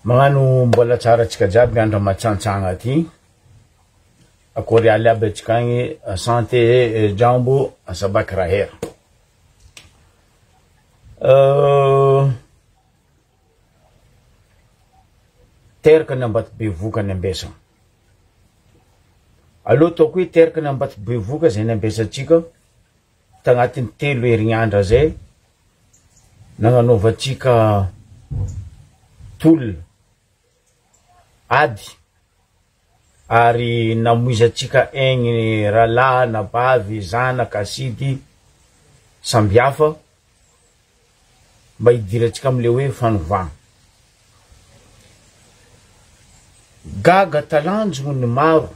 Magnano mbola tsara tsika jiaby andro matsantsagna ty. Akory aly aby atsikagny santé jambo asabaka rahera. Teraka ny ambato bevoka ny ambesa. Aloha ataoko hoe teraka ny ambato bevoka zay ny ambesatsika tagnatin'ny 3 herignandro zay nagnanaovantsika tolona ady ary namoizatsika egny ralahy na bavy zanaka asidy sambihafa mba hidiratsika amle hoe fanovagna. Gaga talanjogno ny maro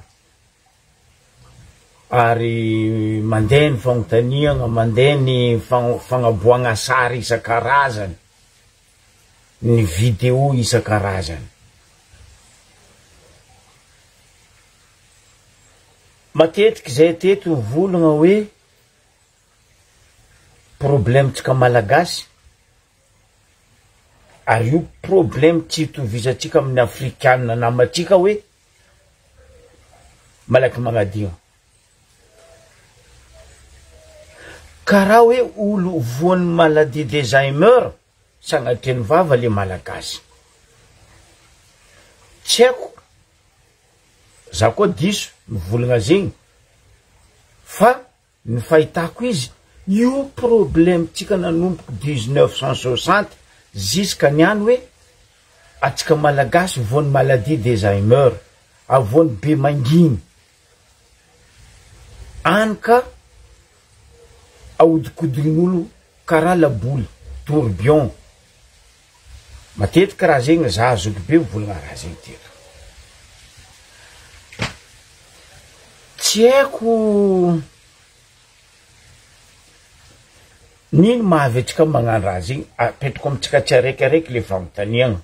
ary mandeha ny fagnontaniagna, mandeha ny fagnaboagna sary isan-karazany, ny vidéo isan-karazany. Matetiky zay teto volagna hoe problemtsika malagasy ary io problème tsy itovizatsika amin'ny afrikanina namatsika hoe malaky magnadigna. Karaha hoe olo voan'ny maladie d'Alzheimer sagnatren'ny vava le malagasy. Tsy haiko, za koa diso mivolagna zegny, fa ny fahitako izy io problème tsika nanomboky 1960 jusqu'à niany hoe atsika malagasy voan'ny maladie d'Alzheimer, avoan'ny be manginy, anka ahodikodign'olo karaha laboly, tourbillon. Matetiky raha zegny za azoky be mivolagna raha zegny teka. Tsy haiko nino mahavy atsika magnano raha zegny, apetrako amitsika tsiraikaraiky le fagnontaniagna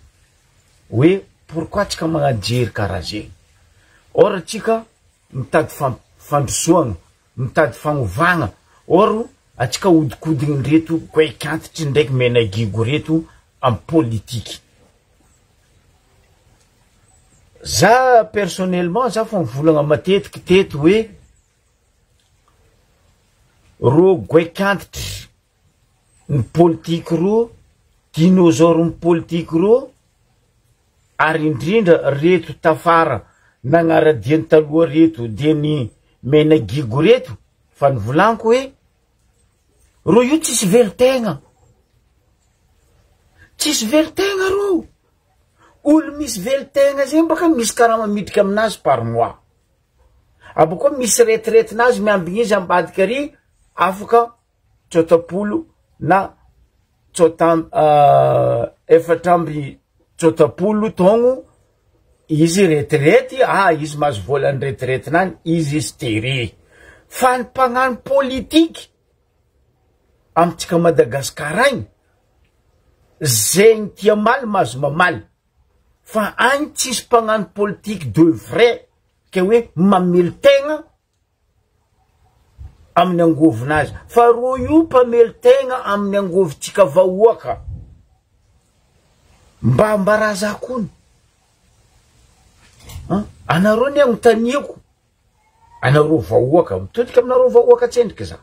hoe pourquoi atsika magnajery karaha zegny. Or atsika mitady fandrosoagna, mitady fagnovagna, or atsika hodikodigny reto goekantitry ndraiky menagigo reto amy politiky. Za personnellement za fa mivolagna matetiky teto hoe ro goekantitry ny politiky ro, dinosaure ny politiky ro, ary indrindra reto tafara nagnaradiany taloha reto de ny menagigo reto, fa nivolaniko hoe ro io tsisy veritegna. Tsisy veritegna ro. Olo misy veritegna zegny baka misy karaha mamidriky aminazy par mois. Abako misy retraitinazy miambigny izy ambadika ary afaka 300 na 430 taogno izy retraity, izy mahazo volany retraitinany, izy stéré. Fa ny mpagnano politiky amitsika Madagasikara agny, zegny tia maly mahazo mamaly, fa agny tsisy mpagnano politiky de vrai ke hoe mamely tegna amin'ny angovonazy. Fa ro io mpamely tegna amin'ny angovontsika vahoaka, mba raha za kony. Anareo ny agnontaniako, anareo vahoaka, mitodika aminareo vahoaka tsendriky za.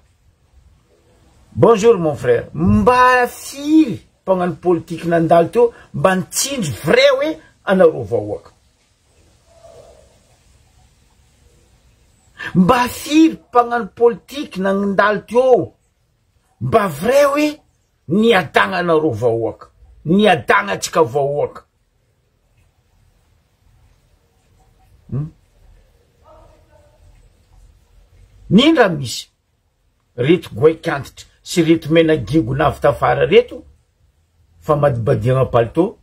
Bonjour mon frère, mba firy mpagnano politiky nandalo teo, mba nitsindry vrai hoe anareo vahoaka. Mba firy mpagnano politiky nandalo teo, mba vrai hoe niadagna anareo vahoaka, niadagna atsika vahoaka. Nindra misy reto goekantitry sy reto menagigo navy tafara reto fa madibadiagna palto,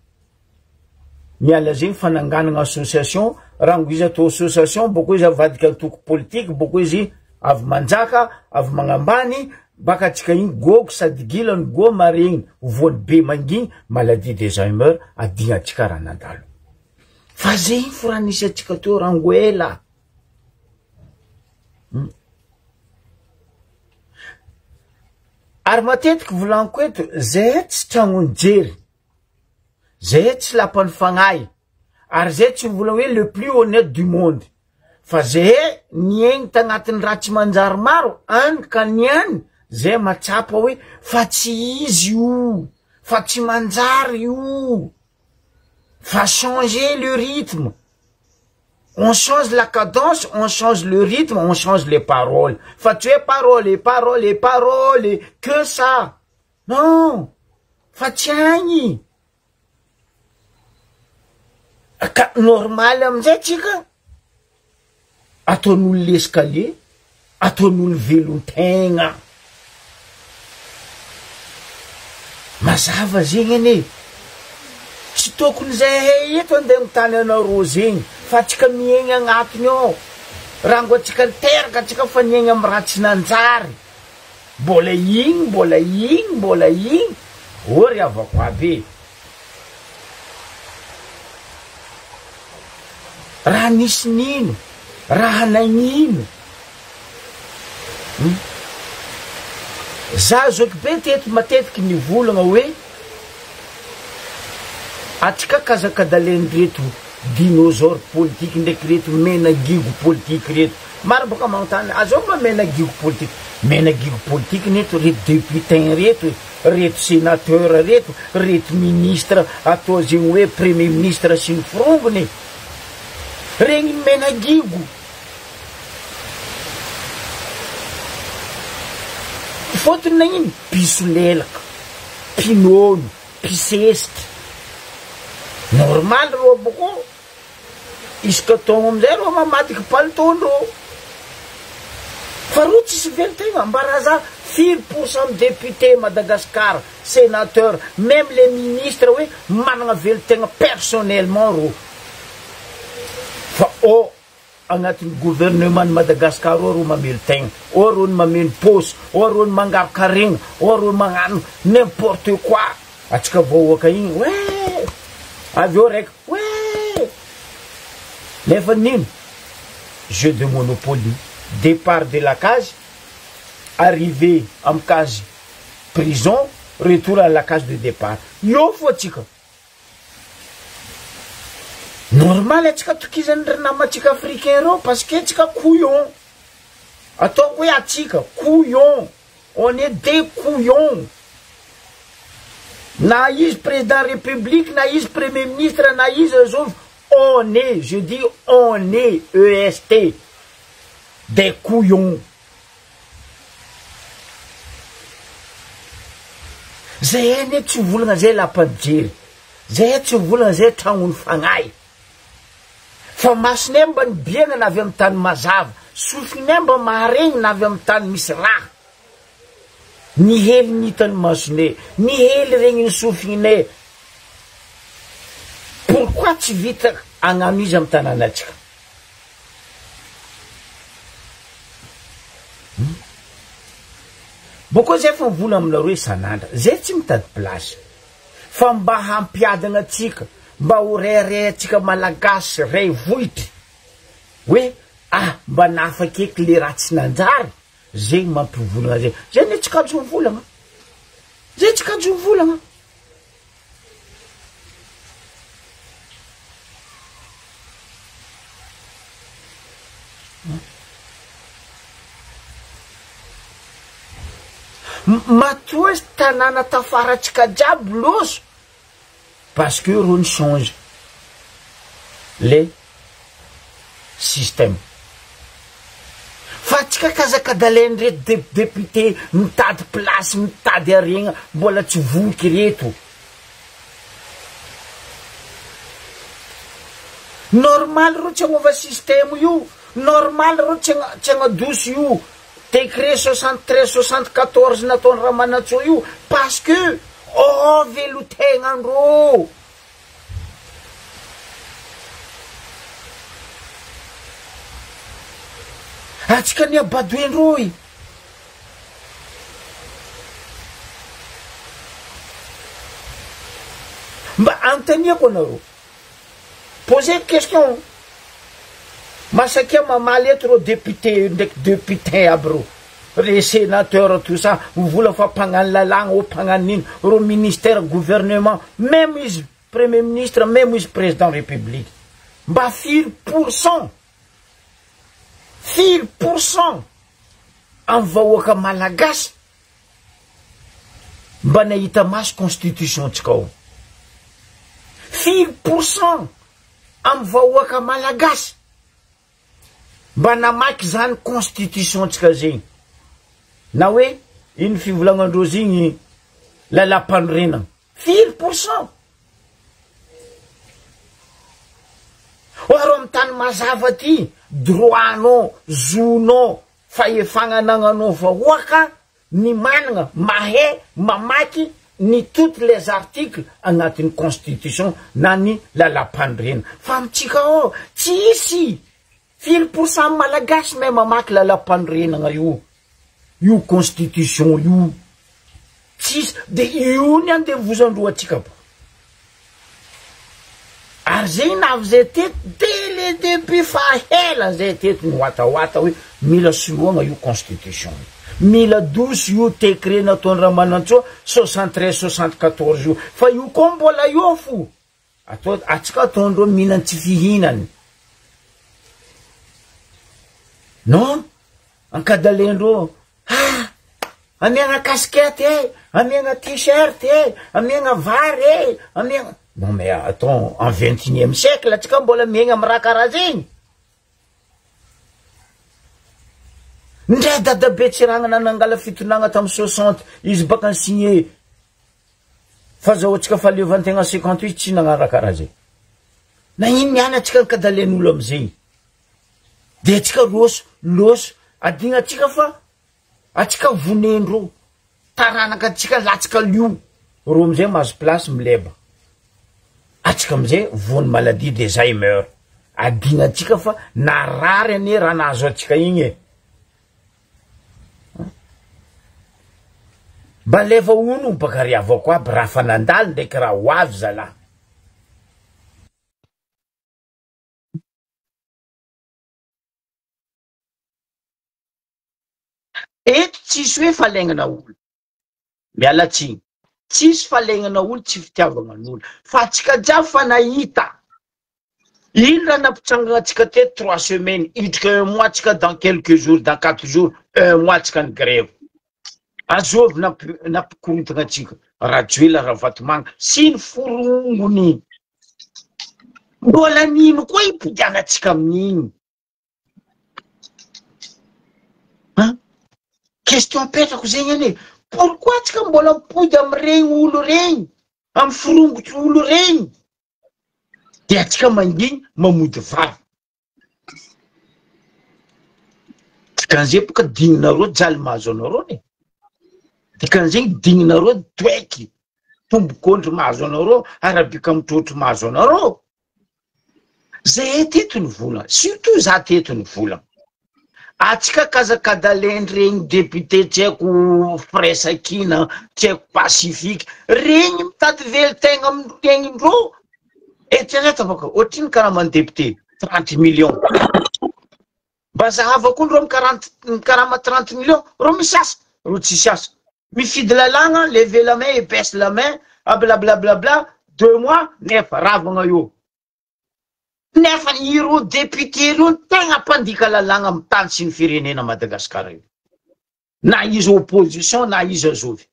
miala zegny fananganagna association, rango izy atao association, boko izy avadika antoko politiky, boko izy avy manjaka, avy magnambany, baka atsika igny gogo sady gilany go maregny voany be manginy maladie d'Alzheimer adigna atsika raha nandalo. Fa zegny foranisy atsika teo rango ela. Ary matetiky volaniko eto, zay tsy tragnony jery, zay tsy lapany fagnahy ary zay tsy vola hoe le plus honnête du monde fa zay niaigny tagnatin'ny raha tsy manjary maro any ka niany zay matsapa hoe fa tsy izy io fa tsy manjary io fa changer le rythme. On change la cadence, on change le rythme, on change les paroles. Fa tu es paroles et paroles et paroles et que ça. Non. Fa tiagny. Ka normal amizay tsika. Ataon'olo l'escalier, ataon'olo velon-tegna. Mazava zegny ane. Tsy tokony zay eto andeha mitany anareo zegny. Fa tsika miaigny agnatiny ao. Raha ngo tsika teraka tsika fa niaigny amy raha tsy nanjary. Mbola igny. Ory avako aby. Raha nisy nino. Raha nagnino. Za zoky be teto matetiky nivolagna hoe atsika kazakadaleny reto dinosaure politique ndraiky reto menagigo politique reto maro boka manontany azao ma menagigo politique neto reto député reto sénateur reto ministre atao zegny hoe premier ministre sy ny firongony regny menagigo fotony nagnino piso lelaka pinono pisesika normal ro boko iska togno amizay ro mamadiky palitondro fa ro tsisy velo-tegna mbaraza 4% député Madagascar sénateur même les ministres hoe managna velo-tegna personnellement ro fa agnatin'ny gouvernement de Madagascar ro mamelo tegna ro mameno pôsy ro mangaraka regny ro magnano n'importe quoi atsika voaka igny ouais aveo raiky ouais nefa nino jeu de monopoly départ de la case arrivé amy case prison retour à la case de départ io fo atsika normal atsika tokizany ranamantsika africain reo parce que atsika couillon ataoko hoe atsika couillon on est des couillons na izy président république na izy premier ministre na izy azov on est je dis on est EST des couillons zay ane tsy volagna zay lapanjery zay tsy volagna zay tragnony fagnahy fa masonay mba nibiagna na avy amy tany mazava sofinay mba maharegny na avy amy tany misy raha nihely nitany masonay nihely regny ny sofinay pourquoi tsy vita agnano izy amy tanànatsika boko zay fa mivola aminareo isan'andra zay tsy mitady place fa mba hampiadagna atsika mba ho raiatsika malagasy ray vohitry hoe mba nafaky eky le raha tsy nanjary zegny mampivolagna zay zay ne tsy kajo mivolagna zay tsy kajo mivolagna matoa izy tanàna tafaratsika jiaby loso parce que ro ny change le système fa atsika kazakadaleny reto député mitady place mitady aregna mbola tsy voky reto normal ro tsy agnova système io normal ro tsy agnadoso io décret 73-74 nataony Ramanatsoa io parce que velotegnandro atsika ni abadoendroy mba antaniako anareo poser question masakia mamaly eto ro député ndraiky député aby ro les sénateurs tout ça mivola fa mpagnano lalagna o mpagnano nino ro ministère gouvernement même izy premier ministre même izy président république mba 4% amin'ny vahoaka malagasy mba nahita maso constitution tsika ao 4% amin'ny vahoaka malagasy mba namaky zany constitution tsika zegny na hoe iny fivolagnandrozy igny lalampanorenana 4%. Oaro amin'ny tany mazava ty droanao zonao fahefagnanananao vahoaka ny managna mahay mamaky ny toutes les articles agnatin'ny constitution na ny lalampanorenana fa amitsika ao tsisy 4% malagasy mahay mamaky lalampanorenana io constitution io tsisy de io ny andevozandroatsika ba ary zegny navy zay teto dès le début fa hela zay teto ny oataoata hoe mila soloagna io constitution mila dosy io décret nataony Ramanantsoa 73-74 io fa io koa mbola io fo atsika ataondreo mihinany tsy fihinany non ankadalendreo amiagna casquette amiagna t-shirt amiagna vary amiagna non mais attends en 21e siècle atsika mbola miegna amy raha karaha zegny ndray dadabe tsiragnana nangala fitonagna tamy 60 izy baka ny signé fazahoatsika fahaleovantegna 58 tsy nagnano raha karaha zegny na ino niany atsika ankadalen'olo amizegny de atsika loso adigna atsika fa atsika vonendro taranaka atsika latsika lio ro amizay mahazo place mileba atsika amizay vony maladie d'Alzheimer adigna atsika fa narary ane raha nahazo atsika igny mba leva ono baka riavako aby raha fa nandalo ndraiky raha ho avy zalahy eto tsisy hoe falegnana olo mialatsigny tsisy falegnana olo tsy fitiavagnan'olo fa atsika jiaby fa nahita ino raha nampitsangana atsika teto 3 semaines idrika 1 mois atsika dans quelques jours dans 4 jours 1 mois atsika ny grève azovy nampikontagna atsika rajoela raha vatomanga sy ny forongony mbola nino koa ipidiana atsika amin'igny question petrako zegny ane pourquoi atsika mbola mipody amiregny olo regny amy forongotry olo regny de atsika mangigny mamody vavy dikan'izay boka digninareo jaly mahazo anareo ne dikan'izegny digninareo doaiky tombokondry mahazo anareo arabika mitrotro mahazo anareo zay teto ny vola surtout za teto ny vola atsika kazakadalendry regny député tsy haiko Fraisakina tsy haiko Pacifique regny mitady veli-tegna amiregny indreo etrereta baka ohatriny karaha many député 30 millions mba zahava koa ndreo mikarama 30 millions ro misy asa ro tsisy asa mifidy lalagna lever la main épaisse la main blablabla 2 mois nefa ravagna io nefa iro député iro tegna mpandika lalagna amy tany sy ny firenena Madagasikara io na izy opposition na izy azovy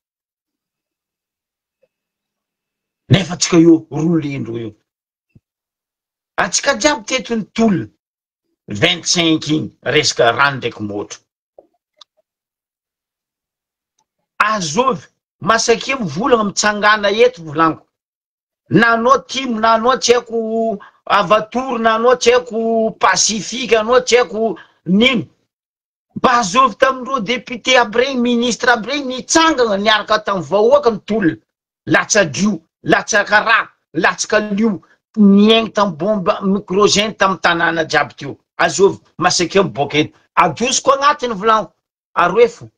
nefa atsika io rolendro io atsika jiaby teto ny tolona 25 igny resaka rano ndraiky motro azovy masaky volagna mitsangana eto volaniko nanao timo nanao tsy haiko Avatory nanao tsy haiko Pacifique anao tsy haiko nino mba azovy tamindreo député aby regny ministre aby regny nitsangana niaraka tamy vahoaka ny tolona latsadio latsakara latsakalio niaigny tamy bombe microgène tamy tanàna jiaby teo azovy masaky miboaka eto adosiko agnatiny volaniko aroefo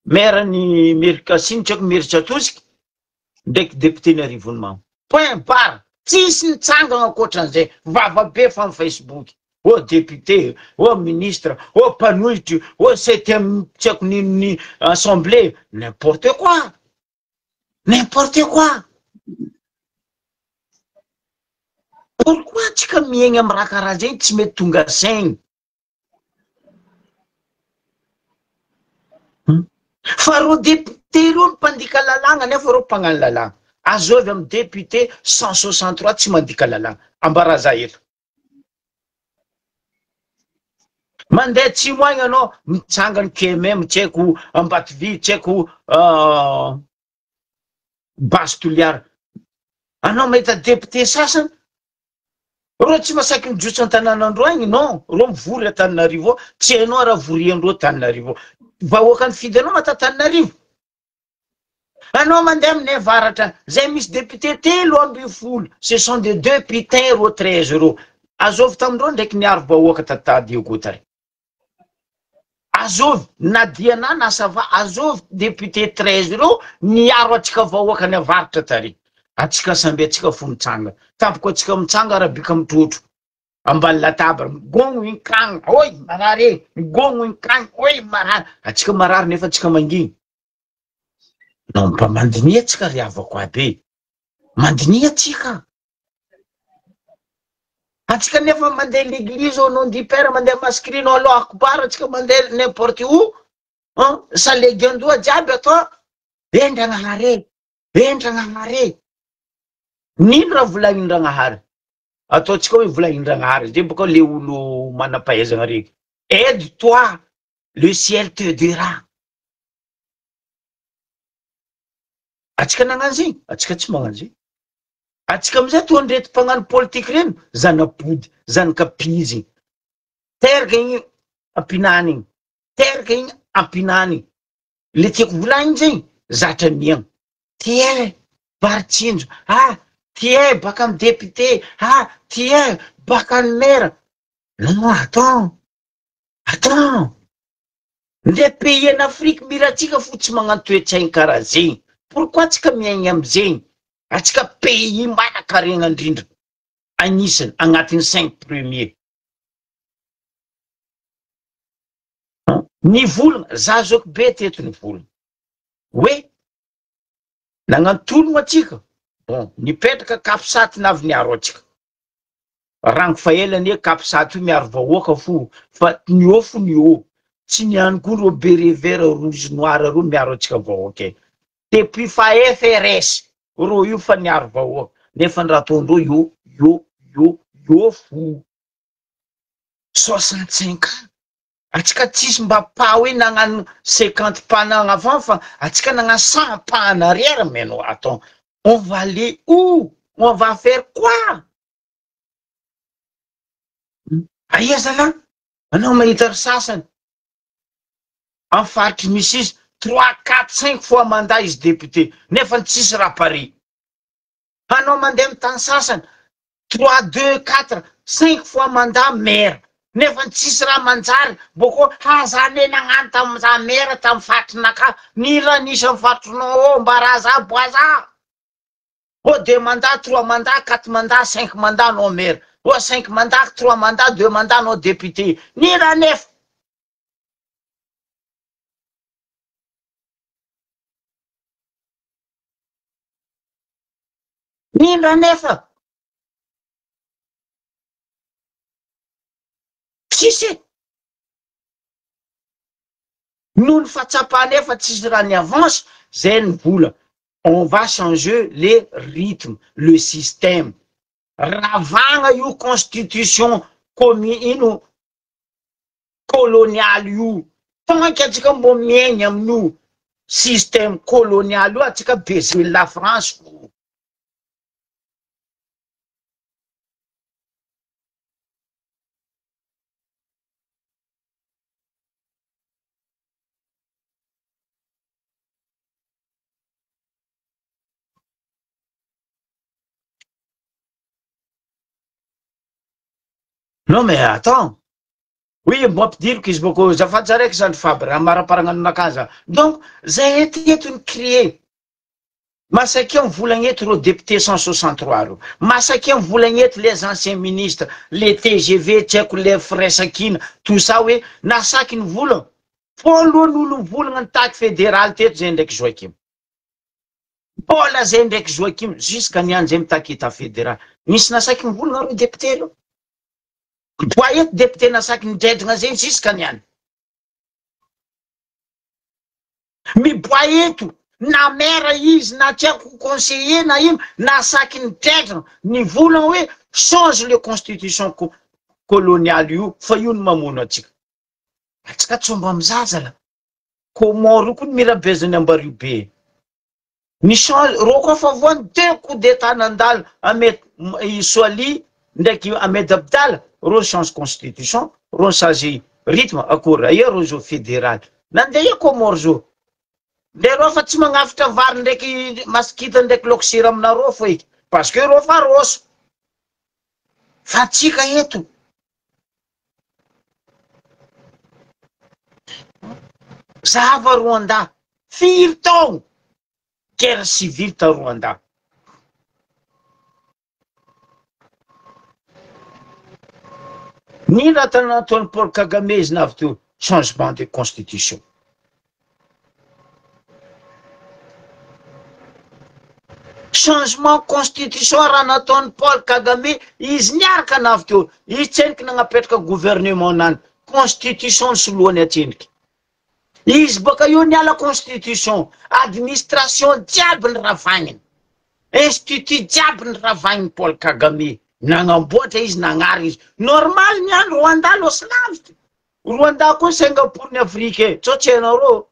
maire ny Merikasiny tsy haiko Mery Tsatosiky ndraiky député ny Arivony Mamo point barre tsisy nitsangana ankoatran'izay vavabe fa amy Facebook ô député ô ministre ô mpanohitry ô 7e tsy haiko ninony assemblée n'importe quoi Pourquoi tsika miaigny amy raha karaha zegny tsy mety tonga saigny? Fa rô député rô mpandika lalàgna nefa rô mpagnano lalàgna. Azovy amy député 163 tsy mandika lalàgna. Ambaraza eto. Mandeha atsimo agny anao mitsangany KMM, tsy haiko Ambatovy, tsy haiko Basy Toliara. Anao mahita député sasany, rô tsy masaky mijotso an-tanànandro agny, non. Rô mivory Antananarivo, tsy hainao raha voriandreo Antananarivo. Vahoaka ny fidy anao mata Antananarivo. Anao mandeha aminay avaratra, zay misy député 3 ce sont des députés rô 13 rô. Azovy tamindreo ndraiky niaro vahoaka tatady Gotary. Azovy na diana na sava, azovy député 13 rô niaro atsika vahoaka ny avaratra tary. Atsika samby atsika fo mitsanga. Tapoko atsika mitsanga arabika mitrotro. Ambany latabra, gongo inkagna, oi marary, gongo inkagna, oi marary. Atsika marary nefa atsika mangigny. Non, mpa mandinia atsika ry havako aby. Mandinia atsika. Atsika nefa mandeha l'église au nom du père, mandeha mascrino Allah akbar, atsika mandeha n'importe où. Sa legendoa jiaby atao. Endragnahare, endragnahare. Nino raha volagnin-dragnahary? Ataotsika hoe volagnin-dragnahary, zay boka le olo manam-pahaizana reky. Aide-toi, le ciel te dira. Atsika nagnano zegny, atsika tsy magnano zegny. Atsika amizay toa ndreto mpagnano politique reny, zanapody, zanakapizy. Teraka igny ampinany igny. Teraka igny ampinany igny. Le tiako volagny zegny, zatra miagna. Tiens, Bartsinjo, tiens, baka amy député, tiens, baka amy maire. Non, attends. Le pays en Afrique miratsika fo tsy magnano toe-tsaigny karaha zegny. Pourquoi tsika miaigny amizegny? Atsika pays manan-karena indrindra. Anisany agnatin'ny 5 premier. Ny volagna, zazoko be teto ny volagna. Hoe, nagnano tologno atsika. Bon, nipetraka kapisaty navy niaro atsika. Rango fahelany e kapisaty io miaro vahoaka fo, fa nio fo nio. Tsy niany koa ro beret vert rouge noir ro miaro atsika vahoaka. Depuis fa FRS, ro io fa niaro vahoaka. Nefa ny raha ataondreo io fo. 65 ans. Atsika tsisy mba pa hoe nagnano 50 pas en avant fa atsika nagnano 100 pas en arrière, mais non, attends. On va aller où? On va faire quoi? Aia zala? Anao mahita ry sasany. Amin'ny faritry misy izy 3, 4, 5 fois mandat izy député. Nefa tsisy raha pare. Anao mandeha amy tany sasany 3, 2, 4, 5 fois mandat maire. Nefa tsisy raha manjary. Boko zane nagnano tamiza maire tamy fatrinaka. Ny raha nisy amy fatrinao mbaraza boaza. 2 mandats, 3 mandats, 4 mandats, 5 mandats non maire. 5 mandats, 3 mandats, 2 mandats non député. Ni raha nefa. Ni raha nefa. Tsisy. Noho ny fahatsapana efa tsisy raha ny avance, zay ny vola. On va changer les rythmes, le système. Ravagna io constitution ino colonial io. Fanaka atsika mbo miaigny amin'io système colonial io, atsika bese la France. Non mais attends. Oui, mampidiriko izy boko zafady zaraiky zany Fabre, amaraparananonakaza. Donc, zay eto ny créer. Masaky eo volagny eto ro député 163 ro. Masaky eo volagny eto les anciens ministres, les TGV, tsaiko les Fresakina, tout ça hoe nasaky ny volagna. Fô alohan'olo volagna ny taky fédéral teto zay ndraiky Joakim. Bola zay ndraiky Joakim jusqu'à niany zay mitakita fédéral. Nisy nasaky mivolagna reo député reo. Poaet député nasaky nidredrigna zay jusqu'à niany. Miboaeto na maire izy na tiako conseiller na ino nasaky nidredrigna nivolagna hoe change le constitution coloniale io fa io no mamono atsika. Atsika tsomba mizaza la. Komoro koa mirabezany ambario be. Ni change ro koa fa voany deux coups d'état nandalo Ahmed Soali ndraiky Ahmed Abdallah ro change constitution ro change rythme akory aia ro zo fédéral nandeha Komoro zo le ro fa tsy magnafitra vary ndraiky masikita ndraiky lokosira aminareo fo eky parce que ro fa roso fa tsika eto zava Rwanda firy taogno guerre civile ta Rwanda. Ni raha nataon'ny Paul Kagame izy navy teo changement de constitution. Changement constitution raha nataon'ny Paul Kagame izy niaraka navy teo izy tseniky nagnapetraka gouvernement nany constitution soloany atseniky. Izy baka io niala constitution, administration diable ny ravagniny, institut diable ny ravagniny Paul Kagame, nagnamboatra izy nagnary izy. Normal niany Rwanda lo slavitra. Rwanda koa Singapour ny Afrique, tsotsenareo.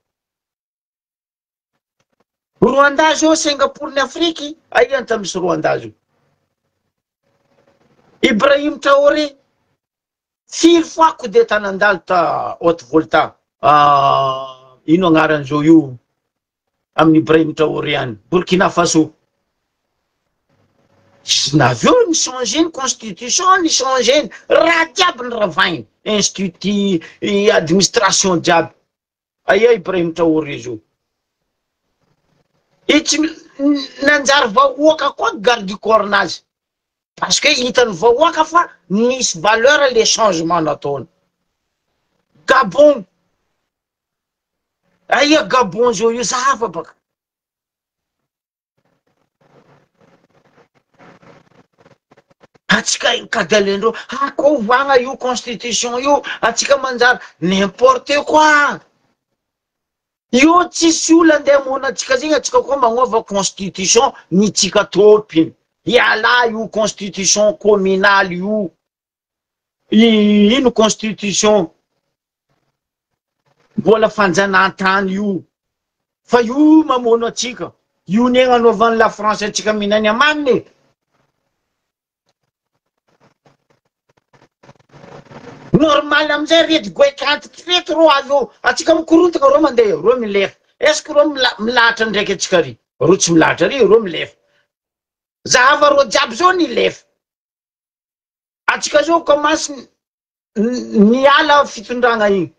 Rwanda zao Singapour ny Afrique, aia ta misy Rwanda zao. Ibrahim Traoré, firy fois coup d'état nandalo ta Haute-Volta. Ino agnaran'izao io amin'ny Ibrahim Traoré any Burkina Faso. Navyo ny changé ny constitution, ny changé raha jiaby ny ravagniny institut administration jiaby. Aia Ibrahim Traoré zao. Itsy nanjary vahoaka koa garde du corps nazy parce que hitany vahoaka fa nisy valeur le changement nataony. Gabon aia Gabon zao io zava baka. Atsika kadalendreo koa ovagna io constitution io atsika manjary n'importe quoi. Io tsisy olo andeha amono atsika zegny atsika koa magnova constitution ny tsika topiny. Iala io constitution communale io. Ino constitution mbola fanjanahantany io. Fa io mamono atsika. Io ny agnanaovan'ny la France atsika minany amaniny. Normal amizay rety goekantity rety ro avy atsika mikorontaka ro mandeha ro milefa. Est-ce que ro milatra ndraiky atsika ry? Ro tsy milatra ry ro milefa. Zahava ro jiaby zao nilefa. Atsika zao commence niala fitondragna igny.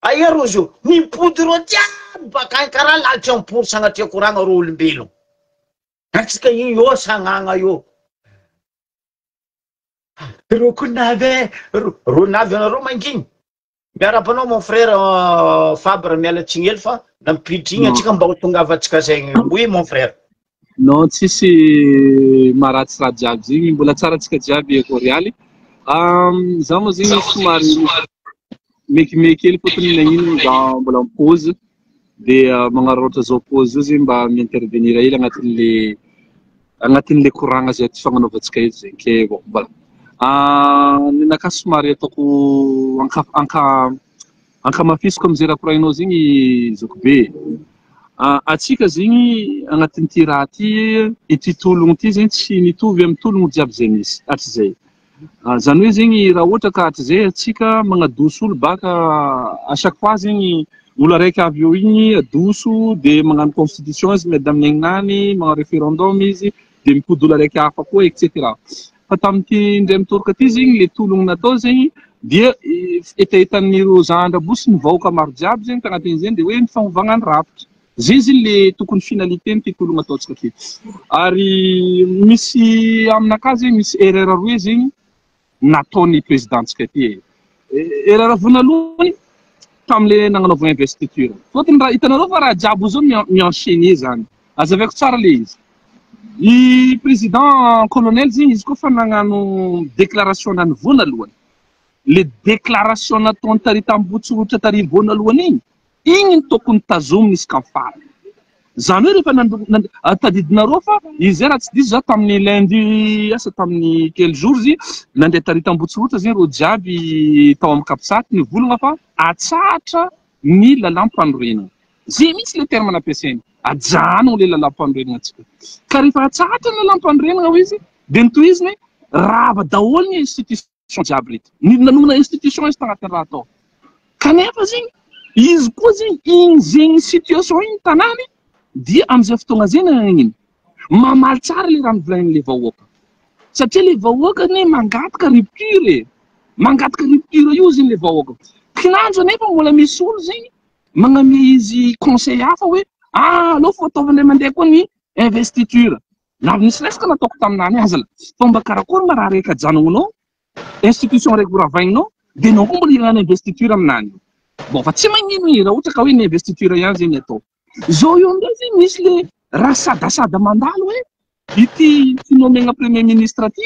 Aia ro zao mipody ro jiaby baka karaha lalitra ampory sagnatria koragna ro olombelogno. Atsika io sagnagna io. Ro kunave ro navy anareo manginy. Miarapanao mon frère Fabre mialatsigny hely fa nampidrigny atsika mba ho tongava atsika zegny. Oui mon frère. Non tsisy maratsy raha jiaby zegny mbola tsara atsika jiaby ekorialy. Za moa zegny somary mekimeky hely fotony nagnino za mbola mipause dia magnano ohatra zao pause zao zegny mba mi-intervenir hely agnatin'le koragna zay ty fagnanaovantsika eto zegny ke bon voilà. Ninaka somary ataoko ankamafisiko amizay raha koragnanao zegny Zokobe. Atsika zegny agnatin'ity raha ty ity tologno ty zegny tsy mitovy amin'ny tologno jiaby zay misy hatrizay. Zany hoe zegny raha ohatra ka hatrizay atsika magnadoso olo baka à chaque fois zegny olo araiky avy eo igny adoso de magnano constitution izy miady amin'ny aignany magnano référendum izy de mipody olo araiky hafa koa etc. Fa tamin'ity indray mitoroka ty zegny le tologno natao zegny dia etaetan'ireo zandra-bosy ny vahoaka maro jiaby zegny tagnatin'izay de hoe ny fagnovagna ny rafitra. Zay zegny le tokony finalité ny ty tologno ataontsika ty. Ary misy aminakahy zegny misy erreur roe zegny nataon'ny présidentsika ty. Erreur vonalohany tam'le nagnanaovana investiture. Fotony raha hitanareo fa raha jiaby zao mi-enchaîner zany. azaveko tsara le izy i président colonel zegny izy koa fa nagnano déclaration nany vonalohany le déclaration nataony tary tambotsorotra tary vonalohany igny tokony tazominy izy ka farany zany hoe rehefa tadidinareo fa izy raha tsy diso za tamin'ny lundi asa tamin'ny quel jour zy nandeha tary tambotsorotra zegny reo jiaby tao amin'ny kapisaty ny volagna fa atsatra ny lalam-panorenana zay mihitsy le terme nampiasainy ajano le lalam-panorenana atsika ka rehefa atsatra ny lalam-panorenana ho izy de nytohiziny rava daholo ny institution jiaby reto nanona institution izy tagnatin'ny raha atao kanefa zegny izy koa zegny igny zegny situation igny tanany dia am'izay fotoagna zay nagnino mamaly tsara le raha novolanin'le vahoaka satria le vahoaka ne mangataka rupture io zegny le vahoaka kinandro nefa mbola misy olo zegny magname izy conseil hafa hoe alô fataovan'le mandeha koa ny investiture na nisy resaka nataoko taminany aza la fomba karakory ma raha reka janognanao institution raiky horavagninao de nao koa mbola hiagnano investiture aminany bon fa tsy magnino i raha ohatra ka hoe ny investiture ihany zegny atao zao io amizay zegny misy le raha sadasada mandalo hoe ity finomegna premier ministre aty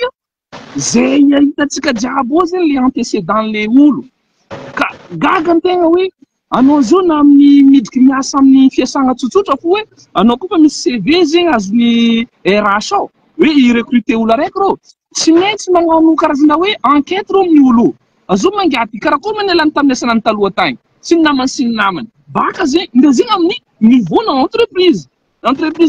zay hitatsika jiaby ao zegny le antécédent le olo ka gaga antegna hoe anao zao na amin'ny miditry miasa amin'ny fiasagna tsotsotra fo hoe anao koa fa misy CV zegny azony RH ao hoe irecruter olo araiky reo tsy maintsy magnano karazana hoe enquête reo amin'ny olo azo mangaty karakory manelany tamin'ny asanany taloha tagny sy ny namany baka zegny nde zegny amin'ny niveau na entreprise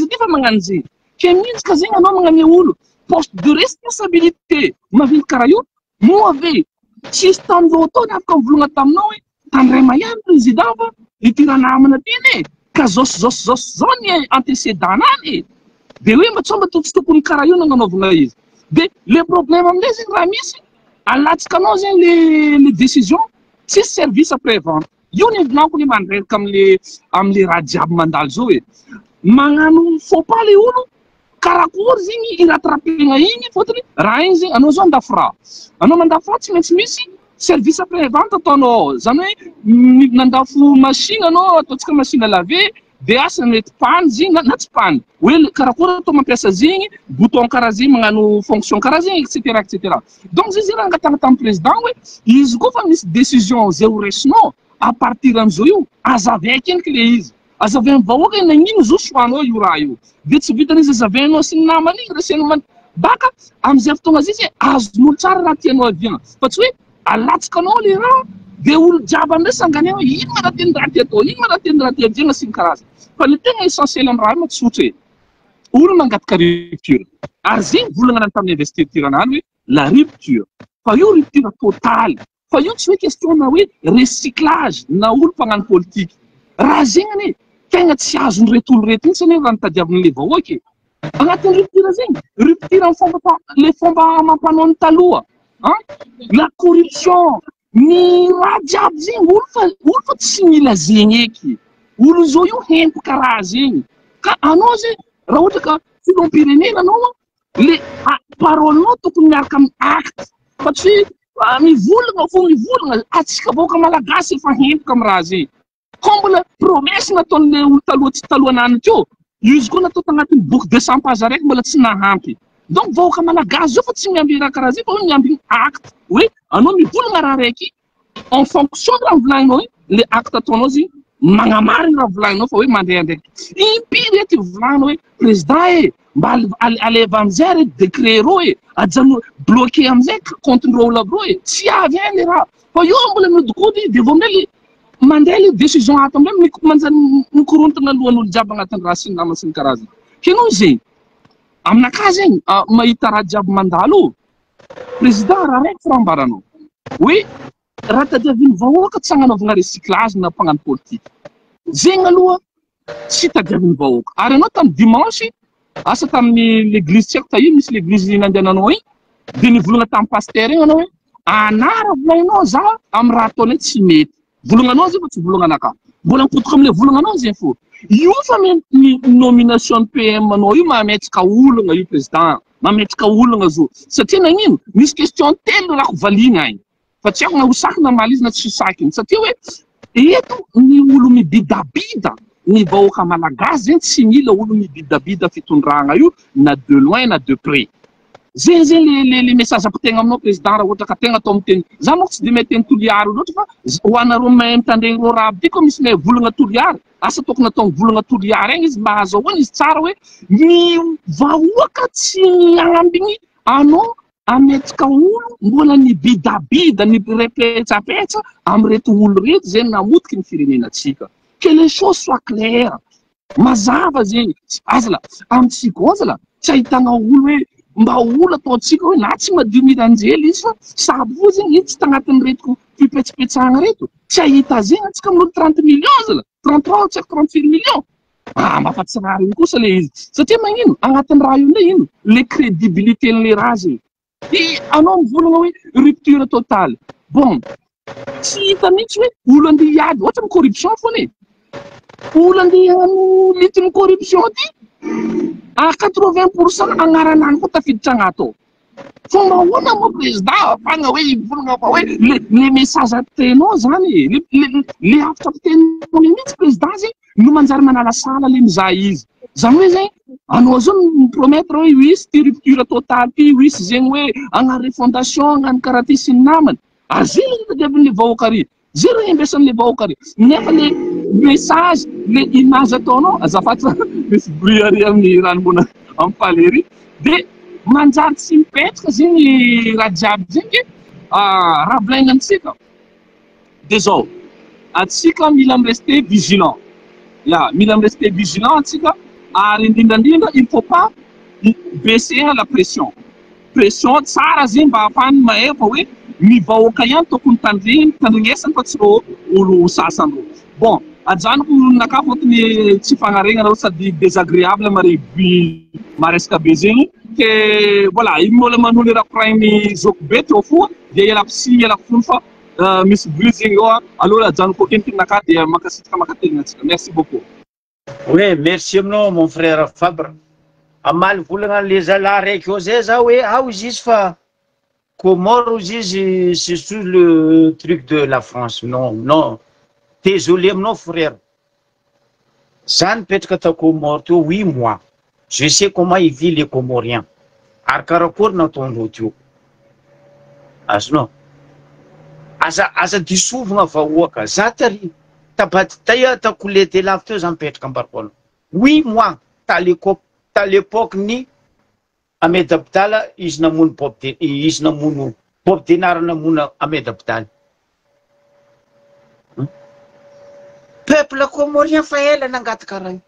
ity fa magnano zegny ke mintsika zegny anao magname olo poste de responsabilité mavily karaha io mo ave tsisy tanindreo atao ny afaka mivolagna taminao hoe tandray mahany président fa ity namana ty ne ka zao ny antécédent nany de hoe mba tsomba tsy tokony karaha io nagnanaovana izy de le problème amindray zegny raha misy alatsika anao zegny le décision tsisy service après vente io ny volanko le mandreraka amle raha jiaby mandalo zao hoe magnano faux pas le olo karakory zegny iratrapegna igny fotony raha igny zegny anao zao andafra anao mandafra tsy maintsy misy service après vente ataonao zany hoe nandafo machine anao ataotsika machine à laver de asa mety panne zegny na tsy panne hoe karakory atao mampiasa zegny bouton karaha zegny magnano fonction karaha zegny etc donc zay zegny raha angatagna tamin'ny président hoe izy koa fa misy décision zay ho resinao à partir am'izao io azavaiky eniky le izy azavain'ny vahoaka nagnino zo soanao io raha io de tsy vitan'izy azavainao sy ny namany igny resena baka am'izay fotoagna zay zay azon'olo tsara raha tianao aviagna fa tsy hoe alatsika anao le raha de olo jiaby amindray sangany hoe ino ma raha teny raha ty atao ino ma raha teny raha ty aviagna sy ny karazana fa le tegna essentiel amin'ny raha io matsotra hoe olo mangataka rupture ary zegny volagna nany tamin'ny investiture anany hoe la rupture fa io rupture totale fa io tsy hoe question na hoe recyclage na olo mpagnano politique raha zegny ane tegna tsy azony reto olo reto mihitsy ane raha nitadiavin'le vahoaky agnatin'ny rupture zegny rupture le fomba mampanao ny taloha la corruption ny raha jiaby zegny olo fa tsy mila zegny eky olo zao io hempo karaha zegny ka anao zegny raha ohatra ka filom-pirenena anao le parolenao tokony miaraka amin'ny acte fa tsy mivolagna fo mivolagna atsika vahoaka malagasy efa hempoka amin'ny raha zegny ko mbola promesse nataon'le olo talohanany teo izy koa natao tagnatin'ny boky 200 page araiky mbola tsy nahampy donc vahoaka malagasy zao fa tsy miamby raha karaha zay fa hoe miamby acte hoe anao mivolagna raha raiky en fonction de raha volagninao le acte ataonao zegny magnamarina raha volagninao fa hoe mandeha ndraiky impiry ety volagninao hoe président mba aleva amizay re décret reo ajano bloqué amizay compte-ndreo olo aby reo tsy avy any le raha fa io mbola miodikody de vao amindray le mandeha le décision ato amindray manjany mikorontana alohan'olo jiaby agnatin'ny raha sy ny nama sy ny karazana kenao zegny aminakahy zegny mahita raha jiaby mandalo président raha raiky firambaranao hoe raha tadiavin'ny vahoaka tsy agnanaovagna recyclage na mpagnano politique zegny aloha tsy tadiavin'ny vahoaka ary anao tamin'ny dimanche asa tamin'ny l'église tsy haiko tahia misy l'église nandehananao igny de nivolagna tamin'ny pasteur igny anao hoe anara volagninao za amin'ny raha ataonay tsy mety volagnanao zay fa tsy volagna mbola mipotoka am'le volagnanao zegny fo io fa nomination PM anao io mahametsika olagna io président mahametsika olagna zo satria nagnino misy question telo raha kovaliana agny fa tsy haiko na hosakina malizy na tsy hosakiny satria hoe eto ny olo mibidabida ny vahoaka malagasy zegny tsy mila olo mibidabida fitondragna io na de loin na de près. Zay les messages apitaigna aminao président raha ohatra ka tegna atao miteny za moa tsy de mahay teny toliary loatra fa ho anareo mahay mitandregny rô raha ty koa misy mahay volagna toliary asa tokony atao volagna toliary egny izy mba azahoany izy tsara hoe ny vahoaka tsy ambigny anao ametaka olo mbola ny bidabida ny repetsapetsa amreto olo reto zay namotiky ny firenenantsika. Que les choses soient claires. Mazava zegny azala amitsika ozala tsy ahitana olo hoe mba olo ataontsika hoe na tsy madio miranjely izy fa sady vo zegny tsy tagnatin'ny reto fipetsapetsagna reto tsy ahita zegny antsika amin'olo 30 millions zala 33 tsy 38 millions mafatsirary iny kosa le izy satria magnino agnatin'ny raha io ndray ino le crédibilité n'le raha zegny anao mivolagna hoe rupture totale bon tsy hita mihitsy hoe olo andeha hiady ohatra ny corruption foana e olo andeha litiny corruption ty à 80% agnaranany koa tafiditra agnato fomba ahoana mo président afagna hoe ivolagna fa hoe le message atenao zany le afatra atenao mihitsy président zegny no manjary manala sala le mizaha izy zany hoe zegny anao zao mipromettre hoe wisy ty rupture totale ty wisy zegny hoe agnary refondation agnano karaha ty sy ny namany zay le hitadiavin'le vahoaka ary zay raha ambesan'le vahoaka ary nefa le message le image ataonao azafady misy bruit ary amin'ny ranomona amin'ny palery de manjary tsy mipetraka zegny raha jiaby zegny raha volaignansika de zao atsika mila mirester vigilant mila mirester vigilant atsika ary indrindrandrindra il faut pas baisser la pression tsara zegny mba ahafahany mahay fa hoe ny vahoaka ihany tokony tandregnesany fa tsy ro olo sasany ro bon ajanoko naka fotony tsy fagnaregna reo sady désagréable mare maresaka be zegny ke voilà iny mola manolo raha koraigny zoko be teo foa de ialako sy ialako fony fa misy bruit zegny eo alors ajanoko kentinaka de makasitraka makatelignatsika merci beaucoup. Oui, merci aminao mon frère Fabre. Amaly volagna le zala raiky eo zay za hoe izy izy fa Comore izy c'est sous le truc de la France. Non. Désolé aminao frère. Ça nipetraka ta Comore teo 8 mois. Je sais comment ils vivent les Comoriens. Ary karakory nataondreo teo. Azonao. Aza disovagna vahoaka. Za tary tabaty taia ta Kolete lavo teo za mipetraka ambarikoana 8 mois ta l'époque ni Ahmed Abdallah izy namono Bob Denard namono Ahmed Abdallah. Peuple comorien fa ela nangaty karaha io.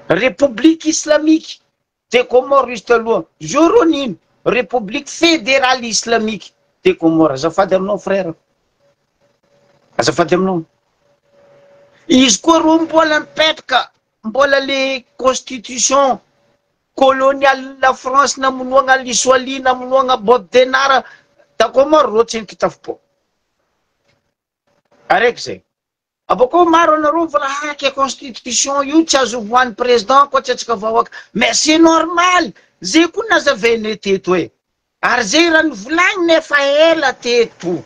République islamique de Comore izy taloha Joronine République fédérale islamique de Comore. Azafady aminao frère. Azafady aminao. Izy koa ro mbola mipetraka mbola le constitution coloniale la France namonoagna Lissoali namonoagna Bob Denard da Comore ro tsy nikitafipo. Araiky zay. Abako maro anareo vola ke constitution io tsy azo voan'ny président koa tsy atsika vahoaka. Mais c'est normal. Zay koa nazavainy teto hoe. Ary zay raha nivolagny nefa ela teto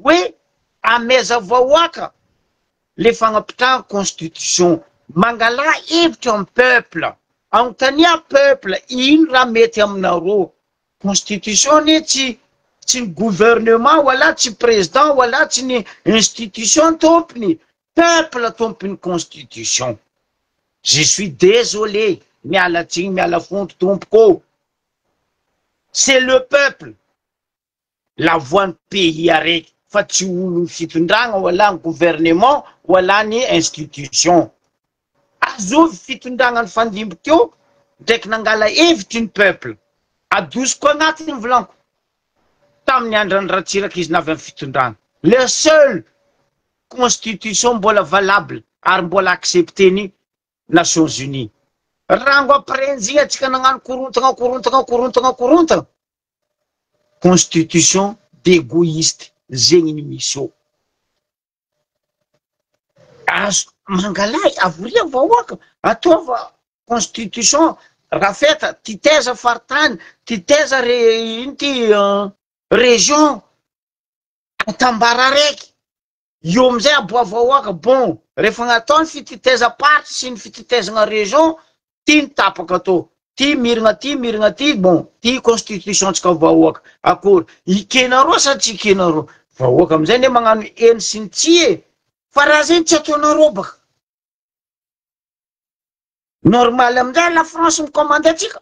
hoe ameza vahoaka le fagnapitrahana constitution mangala hevitra amin'ny peuple anontania peuple ino raha mety aminareo. Constitution ne tsy ny gouvernement wala tsy président wala tsy ny institution tompony peuple tompony constitution. Je suis désolé miala tsigny miala fonto tompoko. C'est le peuple la voix ny pays araiky fa tsy olo fitondragna wala ny gouvernement wala ny institution. Azovy fitondragna ny fandimboka eo ndraiky nangala hevitry ny peuple adosiko agnatiny ny volanko tamin'ny andrany ratsiraka izy navy amin'ny fitondragna. Le seul constitution mbola valable ary mbola accepté ny Nations Unies. Rango aprenzy atsika nagnano korontagna constitution d'égoïste zegny ny misy eo. Azo mangalay avoria vahoaka ataova constitution rafeta titeza faritany titeza inty région atambara raiky io amizay aboavoaka bon rehefa gnatao ny fititeza party sy ny fititezana région ty ny tapaka atao ty mirina ty bon ty constitution tsika vahoaka akory ikenareo sa tsy ikenareo vahoaka amizay ne magnano eny sy ny tsy e fa raha zay tsy ataonareo baka normal amizay la France micommande atsika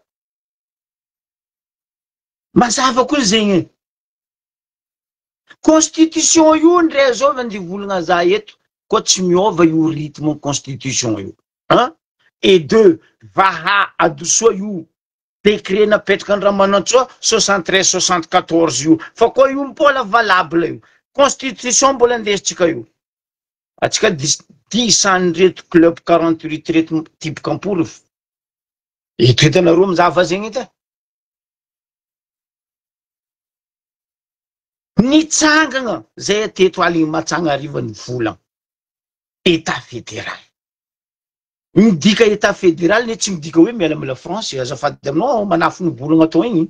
mazava koa zegny constitution io ndre zao vandivolagna za eto ko tsy miova io rythme constitution io hein et deux vaha adosoa io décret napetraka Andriamanantsoa 73 74 io fa koa io mbola valable io constitution mbola ndesitsika io atsika 10 reto club 48 reto type kampory hitanareo mizava zegny ita nitsangana zay teto aligny matsagna arivany volagna état fédéral midika état fédéral ne tsy midika hoe miala amila France azafady aminao manafo ny bolagna atao igny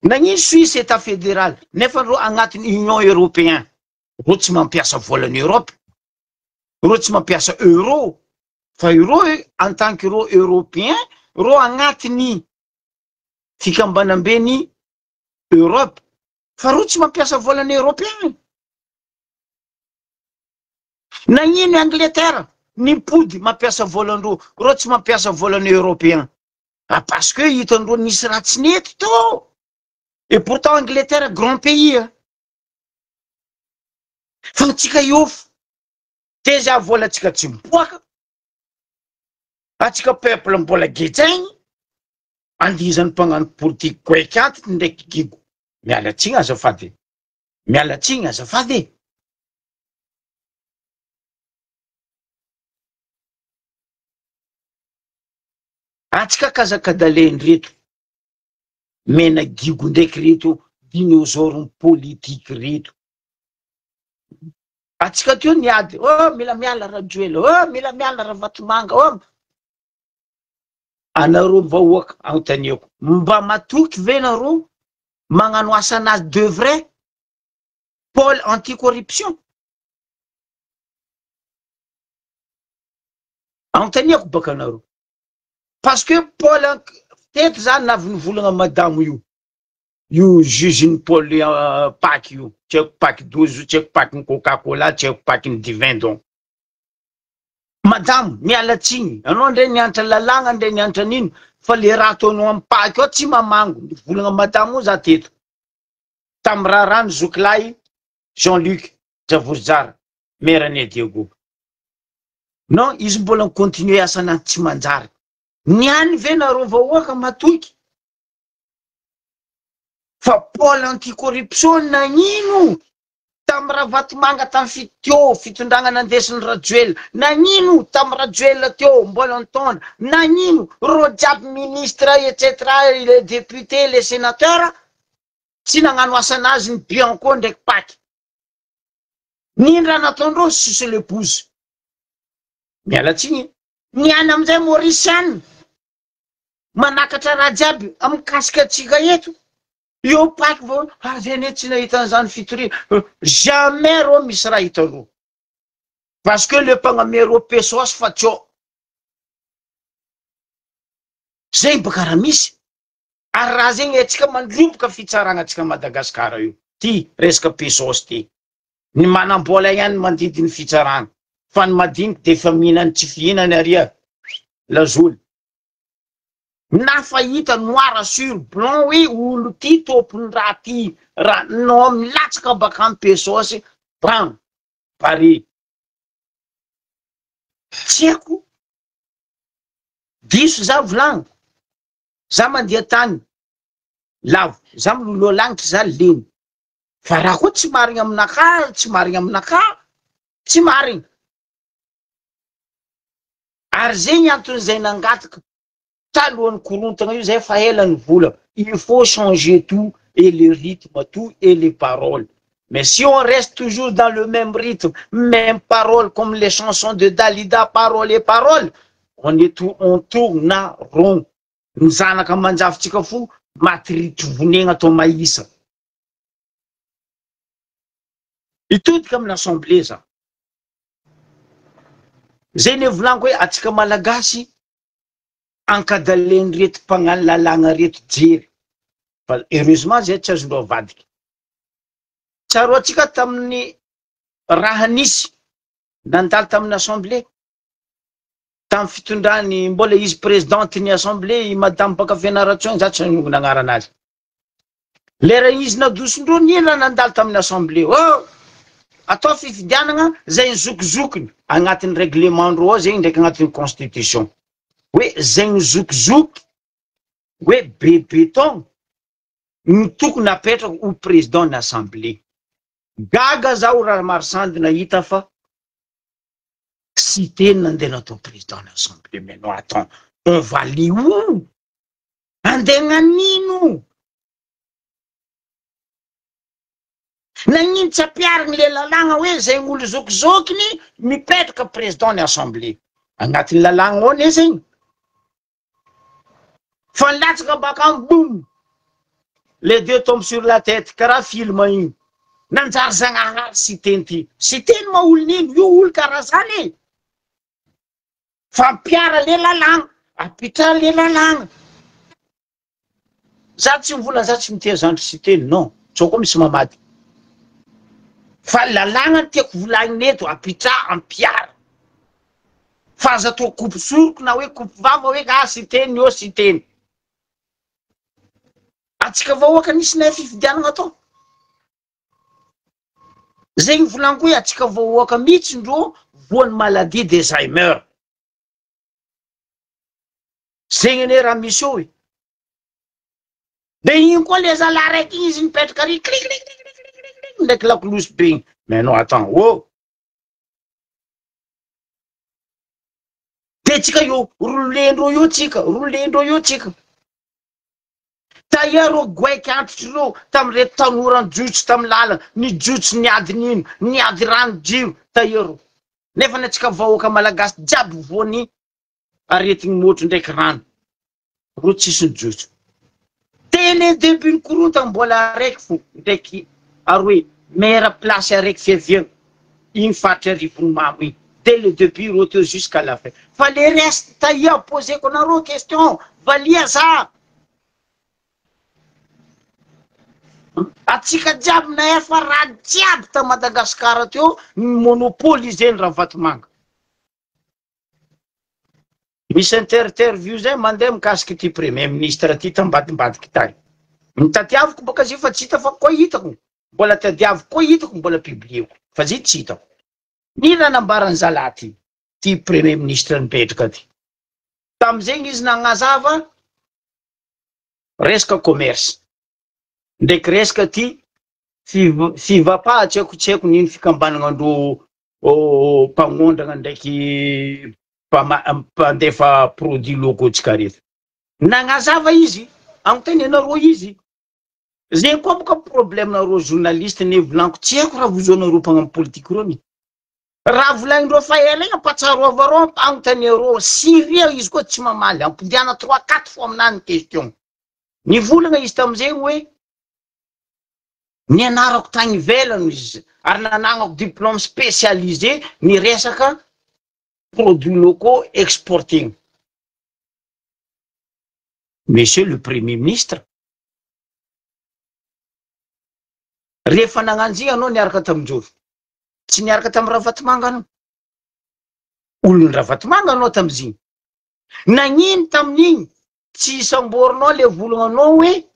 nagnino Suisse état fédéral nefa ro agnatiny Union européen ro tsy mampiasa volan'ny Europe ro tsy mampiasa euro fa euro en tant que ro européen ro agnatiny fikambanambeny Europe fa ro tsy mampiasa volan'ny européen nagnino Angleterre nipody mampiasa volandro ro tsy mampiasa volan'ny européen parce que hitandro nisy ratsy nety to et pourtant Angleterre grand pays fa tsika iof déjà volatsika tsy mipoaka atsika peuple mbola gejagny andizany mpagnano politique goekanty ndraiky gigo mialatsigny azafady atsika kazakadaleny reto mena gigo ndraiky reto dinosaure politique reto atsika teo niady mila miala rajoela mila miala ravatomanga anareo vahoaka agnontaniako mba matoky ve nareo magnano asanazy de vrai pôle anti-corruption agnontaniako baka anareo parce que pôle teto zany navy nivolagna madamo io juge-ny pôle paky io tsy haiko paky 12 tsy haiko paky ny Coca-Cola tsy haiko paky ny divin donc madame mialatsigny anao ndray nianatra lalagna ndray nianatra nino fa le raha ataonao amin'ny paky ao tsy mamango nivolagna madame io za teto tamy rarano zokilahy Jean-Luc Javozara merany Diego non izy mbola nicontinue asana tsy manjary niany ve nareo vahoaka matoky fa pôle anti-corruption nagnino tamy ravatomanga tamy fitondragna nandesiny Rajoelina nagnino tamy Rajoelina teo mbola nitondra nagnino ro jiaby ministre etc les députés les sénateurs tsy nagnano asanazy ny Bianco ndraiky paky nino raha nataondreo suce le pouce mialatsigny niany amizay Mauriciane manakatra raha jiaby amikasika atsika eto io paky vo zany tsy nahita an'izany fitorina jamais ro misy raha hitanao parce que le mpagnamero pesos fa tsao zay baka raha misy ary raha zegny atsika mandroboka fitsaragna atsika Madagasikara io ty resaka pesos ty ny manam-bola ihany mandidiny fitsaragna fa ny madiniky defa mihinany tsy fihinany aria lazoly na fahita noir sur blanc hoe olo ty tompony raha ty raha no milatsaka baka amy pesos ban pari tsy haiko diso za volagny za mandeha tany lavo za miloloha lagnitra za leny fa raha koa tsy marigny aminaka tsy marigny ary zegny antony zay nangataka talohan'ny korontagna io zay fa ela ny vola il faut changer tout et le rythme tout et les paroles mais si on reste toujours dans le même rythme même parole comme les chansons de Dalida paroles et paroles on tourne rond ny zanaka manjavitsika fo maty ritry vonegna atao mahisa Itodika amin'ny assemblée za. Zay ne volaniko hoe atsika malagasy ankadaleny reto mpagnano lalàna reto jery. Fa heureusement zay tsy azondreo avadika. Tsaro atsika tamin'ny raha nisy nandalo tamin'ny assemblée. Tamin'ny fitondrany mbola izy présidente ny assemblée madame Baka Fianaratsoa za tsy nanongona agnaranazy. Lera izy nadosondreo nina nandalo tamin'ny assemblée. Oh! Atao fifidianana zay nizokizokiny agnatin'ny règlement-ndreo ao zegny ndraiky agnatin'ny constitution. Hoe zay nizokizoky hoe bebeton ny tokony apetraka ho président ny assemblée. Gaga zaho raha marisandy nahita fa si teny nandeha natao président ny assemblée. Mais non, attends, on va aller où? Andeha gnanino? Nagnino tsy ampiarigny le lalàna hoe zay olo zokizokiny mipetraka président ny assemblée. Agnatin'ny lalàna ao ne zegny. Fa nilatsaka baka boum. Les deux tombent sur la tête, karaha film igny. Nanjary Zagnahary si teny ty. Si teny ma olo nino, io olo karaha zany. Fampiara le lalàna, apitra le lalàna. Za tsy mivola za tsy mitia zandry si teny, non. Tsao koa misy mamady. Fa lalàna tiako volagny eto, apitra, ampiara. Fa aza atao coupe soroko na hoe coupe vava hoe si teny io si teny. Atsika vahoaka nisy na fifidianana atao. Zegny volaniko hoe atsika vahoaka mihitsy ndreo voan'ny maladie d'Alzheimer. Zegny ane raha misy eo e. De igny koa le zalahy raiky igny izy mipetraka ary ndraiky lakolosy be igny. Mais non, attends, oh! De tsika io rolendreo io tsika. Taia rô goaiky antitry rô tamy reto tanorany jotso tamy lalana, ny jotso niady nino, niady rano jiro, taia rô. Nefa natsika vahoaka malagasy jiaby voany aretigny motro ndraiky rano. Rô tsisy jotso. Tele début ny korontana mbola araiky fo ndraiky aroe mera place araiky fiaviana. Igny faritra arivony mamo igny. Dès le début rô teo jusqu'à la fin. Fa le reste taia posé ko narô question, valia za. Atsika jiaby na efa raha jiaby ta Madagasikara teo monopoliseny raha vatomanga. Misy interview zay mandeha mikasiky ty premier ministre ty tambadimbadiky tay. Mitadiaviko baka zy fa tsy hita fa koa hitako. Mbola tadiaviko koa hitako mbola publieko. Fa zy tsy hitako. Nina nambarany zalahy ty premier ministre nipetraka ty. Tamizegny izy nagnazava resaka commerce. Ndraiky resaka ty fivapa tsy haiko nino fikambananandreo mpagnondrana ndraiky mpandefa produit locaux tsika reto. Nagnazava izy, agnotenenareo izy. Zegny koa boka problème nareo journaliste ne volaniko tsy haiko raha vozonareo mpagnano politique reo ni. Raha volagnindreo fa ela igny ampatsarova reo agnotenenareo siria izy koa tsy mamaly, ampidiana 3-4 fois aminany question. Nivolagna izy tamizegny hoe nianarako tagny ivelany izy ary nananako diplôme spécialisé ny resaka produits locaux exporting. Monsieur le Premier ministre, rehefa nagnanjy anao niaraka tamin'joro, tsy niaraka tamin'ny Ravatomanga anao. Olon'ny Ravatomanga anao tamizigny. Nagnino tamin'igny tsy isamborinao le volagnanao hoe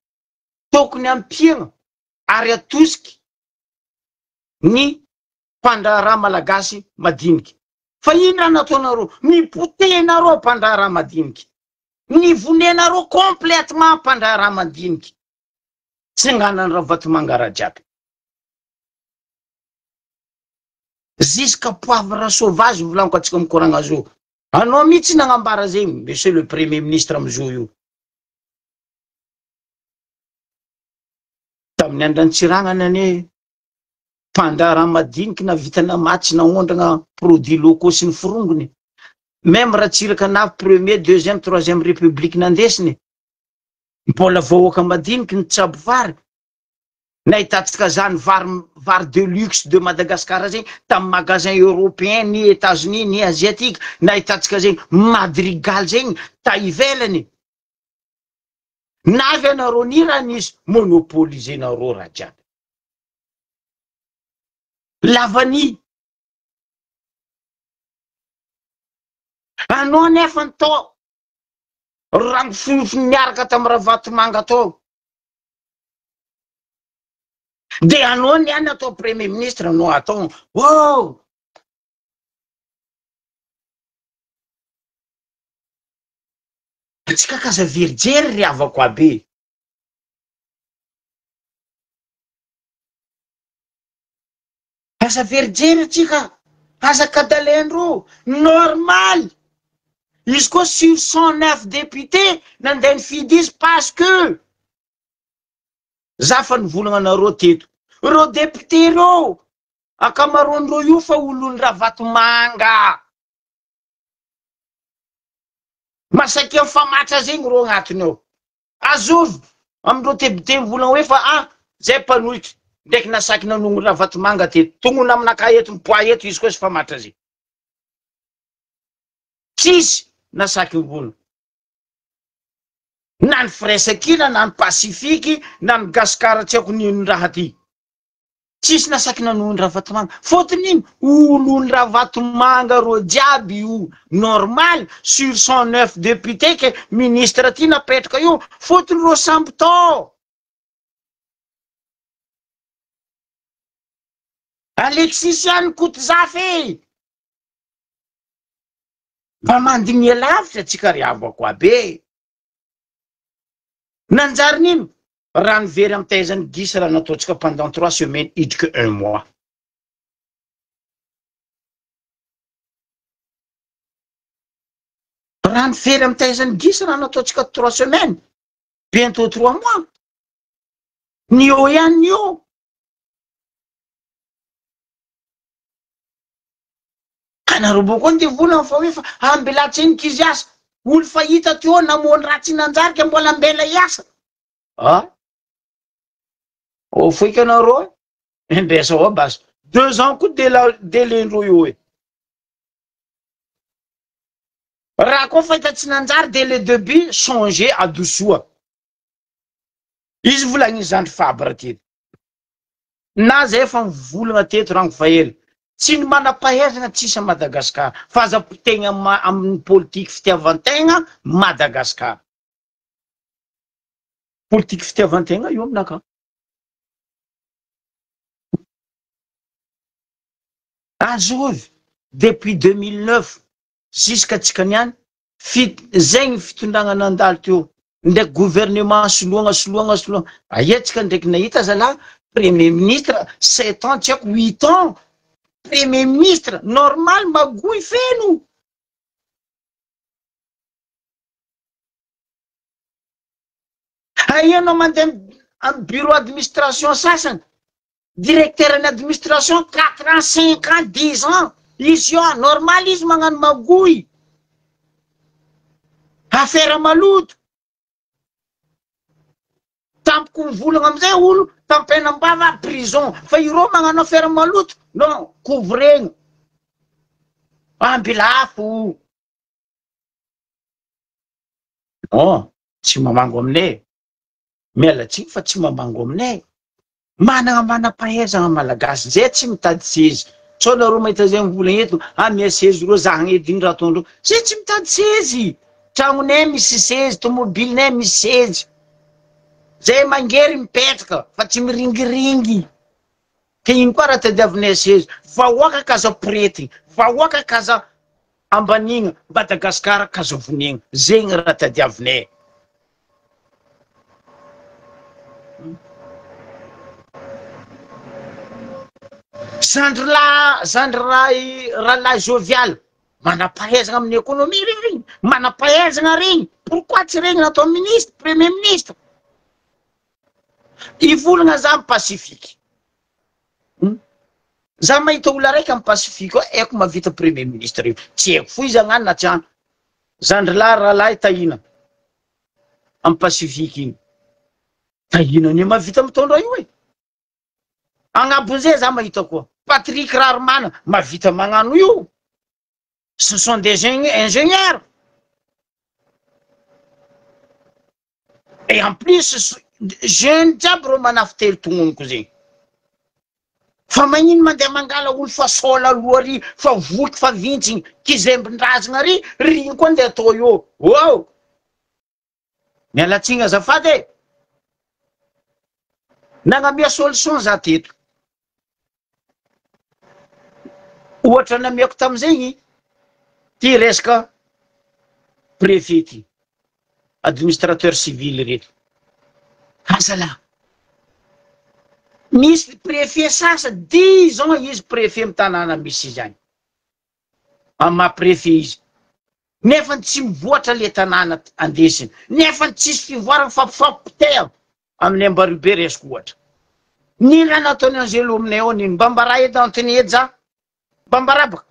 tokony ampiagna ary atosiky ny mpandraharaha malagasy madiniky. Fa ino raha nataonareo? Nipotehnareo mpandraharaha madiniky. Nivonenareo complètement mpandraharaha madiniky. Tsy nganany Ravatomanga raha jiaby. Jusqu'à poivre sauvage volaniko atsika mikoragna azo. Anao mihitsy nagnambara zegny, monsieur le premier ministre amizao io. Tamin'ny andrantsiragnana ane mpandraharaha madiniky na vitana maty naondrana produits locaux sy ny forongony. Même raha tsiraka navy premier, deuxième, troisième république nandesiny. Mbola vahoaka madiniky ny tsabo vary. Nahitatsika zany vary de luxe de Madagascar zegny tam magasin européen ny États-Unis ny asiatique, nahitatsika zegny madrigal zegny ta ivelany. Navy anareo ni raha nisy monopolisenareo raha jiaby. Lavany anao nefa to rango fonofony miaraka tam Ravatomanga to. De anao niany atao premier ministre anao atao. Wow! Atsika kaza verijery ry havako aby. Kaza verijery atsika. Kaza kadalendro. Normal. Izy koa sur 109 députés nandeha nifidy izy parce que za fa nivolagna anareo teto. Reo député reo akamaroan'reo io fa olon'ny Ravatomanga. Masaky mifamatra zegny reo agnatiny ao. Azovy amindreo député mivolagna hoe fa zay mpanohitra ndraiky nasaky nanogno Ravatomanga teto. Tongona aminaka eto mipoa eto izy koa sy famatra zegny. Tsisy nasaky mivolagna. Na ny Firesakina, na ny Pasifika, na ny Gasikara tsy haiko nino raha ty. Tsisy nasaky nanogno Ravatomanga. Fotony ino olon'ny Ravatomanga ro jiaby io. Normal sur 109 députés ke ministre ty napetraka io. Fotony ro samby to. Alexis Siany Kotizafy. Mba mandigny lavitra tsika ry havako aby. Nanjary nino? Raha nivery amin'ny taizany gisa raha nataotsika pendant 3 semaines idriky 1 mois. Raha nivery amin'ny taizany gisa raha nataotsika 3 semaines. Bientôt 3 mois. Nio ihany nio. Anareo boka koa ndevolagna fa hoe fa ambelatsy iny kizy asa. Olo fahita teo namoany ratsy nanjary ke mbola ambela iasa. Foiky anareo ndresa ao basy 2 ans koa delendreo io e. Raha koa fahita tsy nanjary délai de but changer adosoa. Izy volagny zandry fabra teto. Na zay fa mivolagna teto rango fahely. Tsy ny manam-pahaizana tsisy a Madagasikara. Fahaza-potegna amin'ny politique fitiavan-tegna Madagasikara. Politique fitiavan-tegna io aminaka. Azovy depuis 2009 jusqu'à tsika niany zegny fitondragna nandalo teo. Ndraiky gouvernement soloagna. Aia-tsika ndraiky nahita zala premier ministre 7 ans tsy haiko 8 ans. Premier ministre normal magoy feno. Aianao mandeha amin'ny bureau administration sasany. Directeur en administration 4 ans, 5 ans, 10 ans. Izy io normal izy magnano magoy. Affaire maloto. Tampoko mivolagna amizay olo tampenambava prison. Fa iro magnano affaire maloto. Non, couvregna. Ambilafo. Non, tsy mamango aminay. Mialatsiny fa tsy mamango aminay. Managna manam-pahaizana malagasy zay tsy mitady sezy. Sao nareo mahita zay mivolagna eto, mia sezy reo zahagna ediny raha ataondreo. Zay tsy mitady sezy. Tragnonay misy sezy, tomobilinay misy sezy. Zay mangery mipetraka fa tsy miringiringy. Ke ino koa raha tadiavinay sezy. Vahoaka kaza pretigny, vahoaka kaza ambanigna, Madagasikara kaza vonegna. Zegny raha tadiavinay. Zandry jovial manam-pahaizana amin'ny économie regny, manam-pahaizana regny. Pourquoi tsy regny natao ministre, premier ministre? Ivolagna za amin'ny Pasifika. Za mahita olo araiky amin'ny Pasifika ao, haiko mavita premier ministre io. Tsy haiko fo izy agnano na tsy agno. Rahalahy tahina amin'ny Pasifika iny. Tahina anie mavita mitondra io e. Agnabonzay za mahita koa. Patrick Rarmana mavita magnano io. Ce sont des ingénieurs. Et en plus, jeune jiaby rô manafy telo tognoniko zegny. Fa magnino mandeha mangala olo fa sola aloha ry, fa voky fa vintsiny, kizembon-drazagna ry, riny koa ndeha atao io. Wow! Mialatsiny azafady e. Nagnamia solution za teto. Ohatra namiako tamizegny, ty resaka préfet ty, administrateur civil reto. Azalahy. Misy préfet sasa 10 ans izy préfet amin'ny tanàna misy izany. Ama préfet izy. Nefa tsy mivoatra le tanàna andesiny. Nefa tsisy fivoarana fampiteha amin'ny Ambaribe resiko ohatra. Nino raha nataony Angelo aminay ao nino? Mbambara edy antony edy za? Mbambarabaka.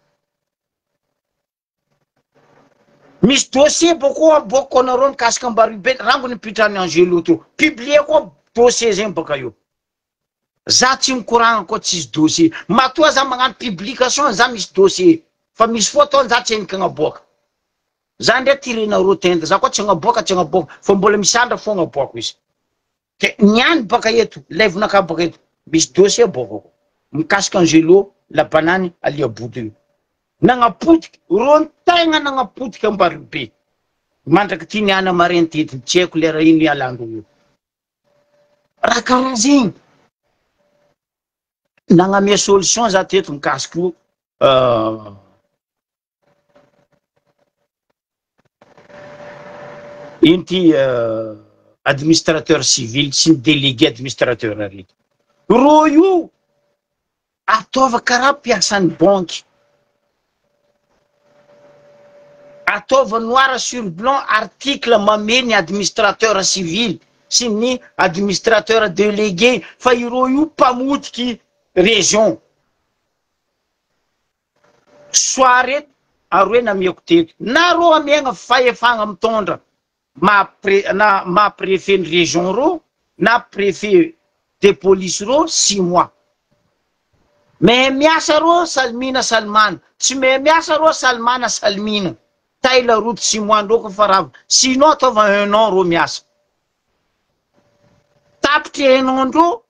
Misy dossier boko aboko anareo mikasika Ambaribe, rambony pitrany Angelo teo. Publié koa dossier zegny baka io. Za tsy mikoragna koa tsisy dossier. Matoa za magnano publication za misy dossier. Fa misy photo za tsy henoko agnaboaka. Za ndray tirenareo tenda. Za koa tsy agnaboaka, tsy agnaboaka. Fa mbola misy andra fo agnaboako izy. Ke niany baka eto, levonaka baka eto. Misy dossier boko. Mikasika Angelo, Labanany, Aliabody io. Nagnapotika, ron tegna nagnapotika Ambaribe. Mandraky ty niana mareny tetiny, tsy haiko lera ino ialando io. Raha karaha zegny. Nagnamia solution za teto mikasika io. Ino ty administrateur civil sy délégué administrateur reto. Ro io ataova karaha mpiasan'ny banky. Ataova noir sur blanc article mameny administrateur civil sy ny administrateur délégué fa iro io mpamotiky région. Soa reto aroe namiako teto. Na ro amiagna fahefagna mitondra ma préfet ny région ro, na préfet de police ro 6 mois. Mais miasa ro Salmina Salmana, tsy me miasa ro Salmana Salmina. Taila route 6 mois ndroko fa rava. Sinon ataova 1 an ro miasa. Tapitry 1 an ndro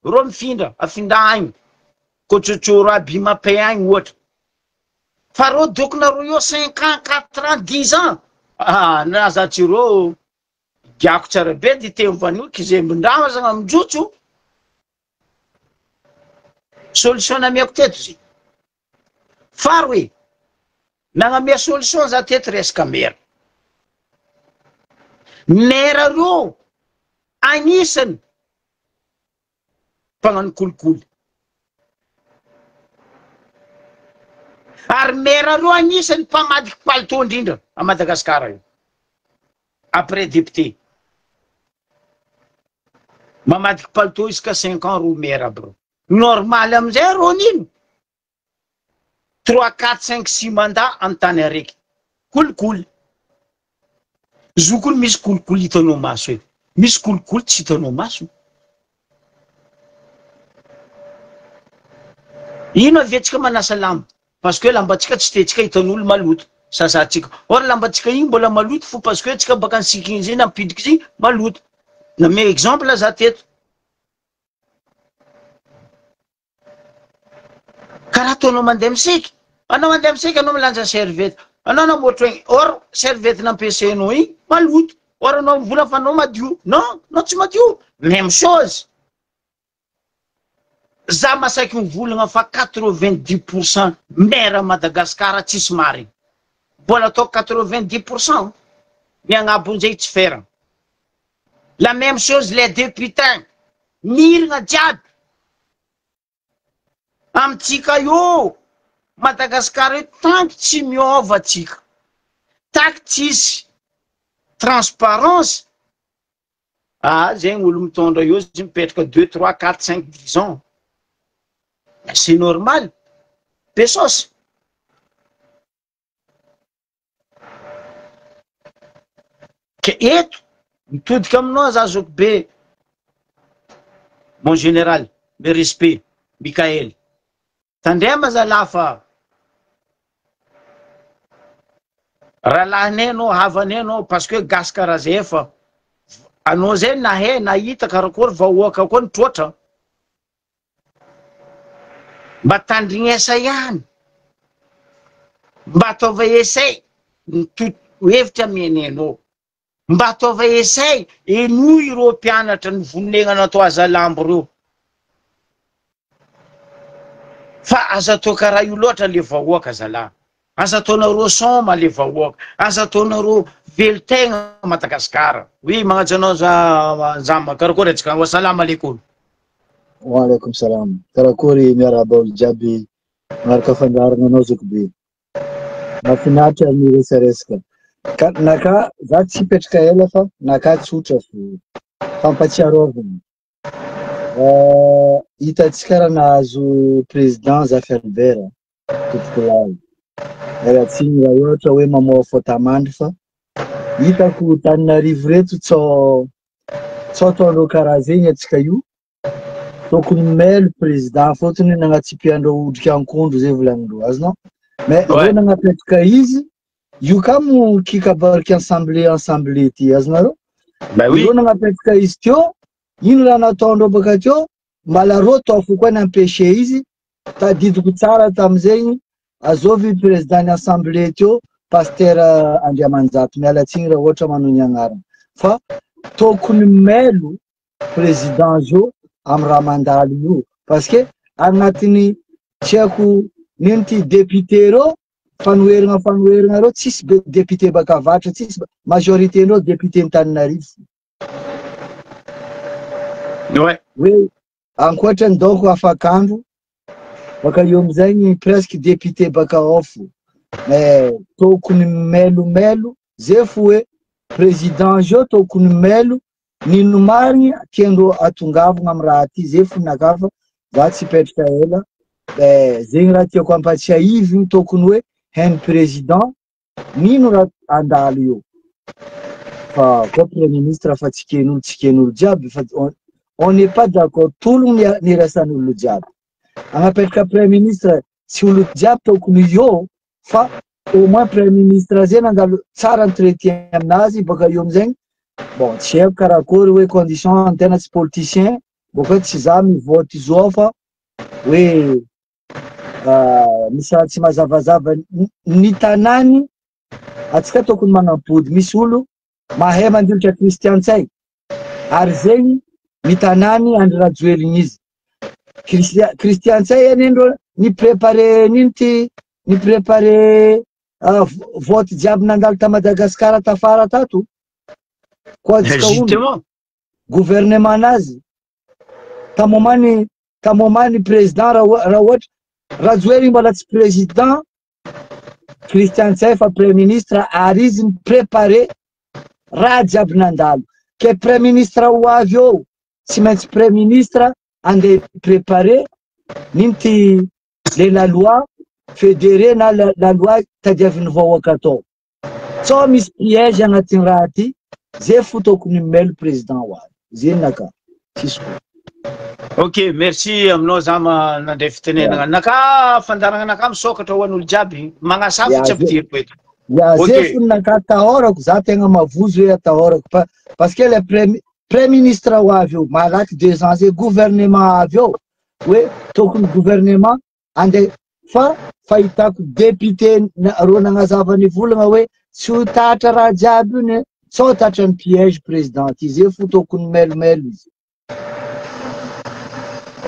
ro mifindra, afinda agny. Kotrotroro aby mapay agny ohatra. Fa ro dokona ro io 5 ans, 4 ans, 10 ans. Ah, naza tsiro giako tsara be ty teo vanio kizembon-drama zagny amijotso. Solution namiako teto zy. Faro e. Nagnamia solution za teto resaka mera. Mera ro agnisany mpagnano kolikoly. Ary mera ro agnisany mpamadiky palito indrindra a Madagasikara io. Après député. Mamadiky palito isaka 5 ans ro mera bro. Normal amizay ro nino. 3, 4, 5, 6 mandat amin'ny tany araiky. Kolikoly. Zokony misy kolikoly hitanao maso eto. Misy kolikoly tsy hitanao maso. Ino avetsika manasa lamba? Parce que lambatsika tsy tetsika hitan'olo maloto. Sasatsika. Or lambatsika igny mbola maloto fo parce que tsika baka ansikiny zay nampidiky zay maloto. Namea exemple za teto. Karaha ataonao mandeha misaiky. Anao mandeha misaiky anao milanja serviette. Anao namoatra igny. Or serviette nampiasainao igny maloto. Or anao mivola fa anao madio. Non, non tsy madio. Même chose. Za masaiky mivolagna fa 90% mera Madagasikara tsisy marigny. Mbola ataoko 90%. Miagnabon'izay tsy feragna. La même chose les députés. Miragna jiaby. Amitsika io Madagasikara io tanky tsy miova tsika. Tanky tsisy transparence. Ah, zegny olo mitondra io izy mipetraka 2, 3, 4, 5, 10 ans. C'est normal. Pesos. Ke eto, mitodika aminao za Zoky be. Mon général, me respect. Mikael. Tandrema zalahy fa rahalahinay anao, havanay anao parce que gasy karaha zay fa anao zay nahay nahita karakory vahoaka koa nitroatra. Mba tandrignesa ihany. Mba ataova esay hevitra amenay anao. Mba ataova esay eno ireo mpianatra ny vonenana natao azalambo reo. Fa aza atao karaha io loatra le vahoaka zalahy. Aza ataonareo soma le vahoaka. Aza ataonareo velotegna Madagasikara. Oui, magnajanao zama karakory atsika. Wassalamu alaikum. Wa alaikum salam. Karakory miarahaba olo jiaby miaraka fandarana anao Zokobe. Mahafinaritra ny resaresaka. Naka za tsy hipetraka ela fa naka tsotra fo fampatsiarovana. Hitantsika raha nahazo président Zafy-Albert Totokolava. Ratsiny raha ohatra hoe mamoha faute amandry fa hitako Antananarivo reto tsy ataondreo karaha zegny atsika io. Tokony mail président fotony nagnatsipiandreo odrika ankondro zay volagnindreo azonao. Mais reo nagnapetraka izy io kamo kikabarika ensemble ty azonareo. Reo nagnapetraka izy teo. Ino raha nataondreo baka teo mbala reo taofo koa nampeshe izy tadidiko tsara tamizegny azovy président ny assemblée teo Pasteur Andriamanjato mialatsiny raha ohatra manao ny agnarana fa tokony mailo président jo amy raha mandalo io parce que agnatiny tsy haiko nino ty député reo fanoherina reo tsisy député baka avatra tsisy majorité reo député Antananarivo. Oui, ankoatrany donc afakandro baka eo amizay presque député baka ao fo. Mais tokony melo zay fo hoe président jo tokony melo nino marigny tiandreo atongavagna amy raha ty zay fo nakafa za tsy hipetraka ela. Zegny raha tiako ampatsiaivigny tokony hoe hainy président nino raha andalo io. Fa koa premier ministre fa tsiken'olo jiaby fa on n'est pas d'accord. Tologno ny rasan'olo jiaby. Agnapetraka premier ministre tsy olo jiaby tokony io fa au moins premier ministre zay nangalo tsara entretien aminazy baka io amizegny. Bon, tsy haiko karakory hoe condition antena tsy politicien baka tsy za mivote zao fa hoe misy raha tsy mazavazava ny tanany atsika tokony manampody. Misy olo mahay mandilitra kristiantsay ary zegny ny tanany Andry Rajoelina izy. Kristiantsay enendro ni préparé ninty ni préparé vote jiaby nandalo ta Madagasikara tafara tato. Kwa justement gouvernement nazy tamomany président raha ohatra Rajoelina mbala tsy président Kristiantsay fa premier ministre ary izy ni préparé raha jiaby nandalo. Ke premier ministre ho avy eo tsy maintsy premier ministre andeha préparé ninty la loi fédérée na la loi tadiavin'ny vahoaka atao. Sao misy piège agnatin'ny raha ty zay fo tokony mail président ho avy. Zay naka tsisy. Ok, merci aminao zama nandray fitenenana. Naka fandarana naka misokatra ho an'olo jiaby magnasafy tsy ampidiriko eto. Zay fo naka tahorako za tegna mavozo hoe atahorako parce que le premier ministre ho avy eo malaky 2 ans zay gouvernement avy eo hoe tokony gouvernement ande fa fahitako député reo nagnazavany volagna hoe tsy ho tatra raha jiaby io ne sao tatra ny piège président ty zay fo tokony mailmail izy.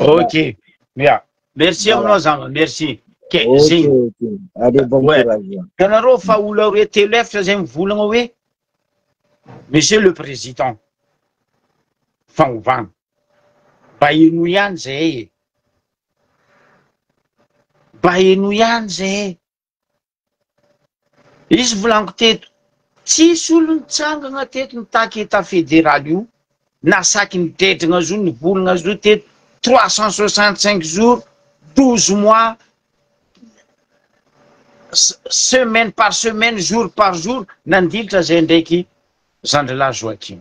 Ok, bien. Merci aminao zama, merci. Zegny. Allez, bon courage. Kanareo fa olo hoe telo efatra zay mivolagna hoe Monsieur le Président fanovana mba eno ihany zay mba eno ihany zay izy volaniko teto tsisy olo nitsangana teto nitaky état fédéral io na saky nidredrigna zo nivolagna zo teto 365 jours 12 mois semaine par semaine jour par jour nandilitra zay ndraiky Zandrilahy Joakim.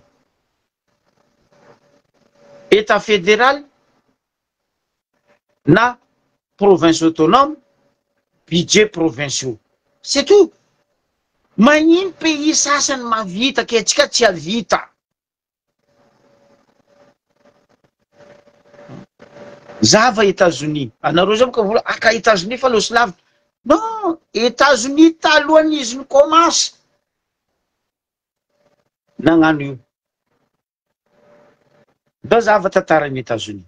État fédéral na province autonome, budget provinciaux. C'est tout. Magnino pays sasany mavita ke atsika tsy avita. Zava États-Unis. Anareo zao ka vola aka États-Unis fa losy lavitra. Non, États-Unis talohan'ny izy ny commence. Nagnano io. Da zava tantaran'ny États-Unis.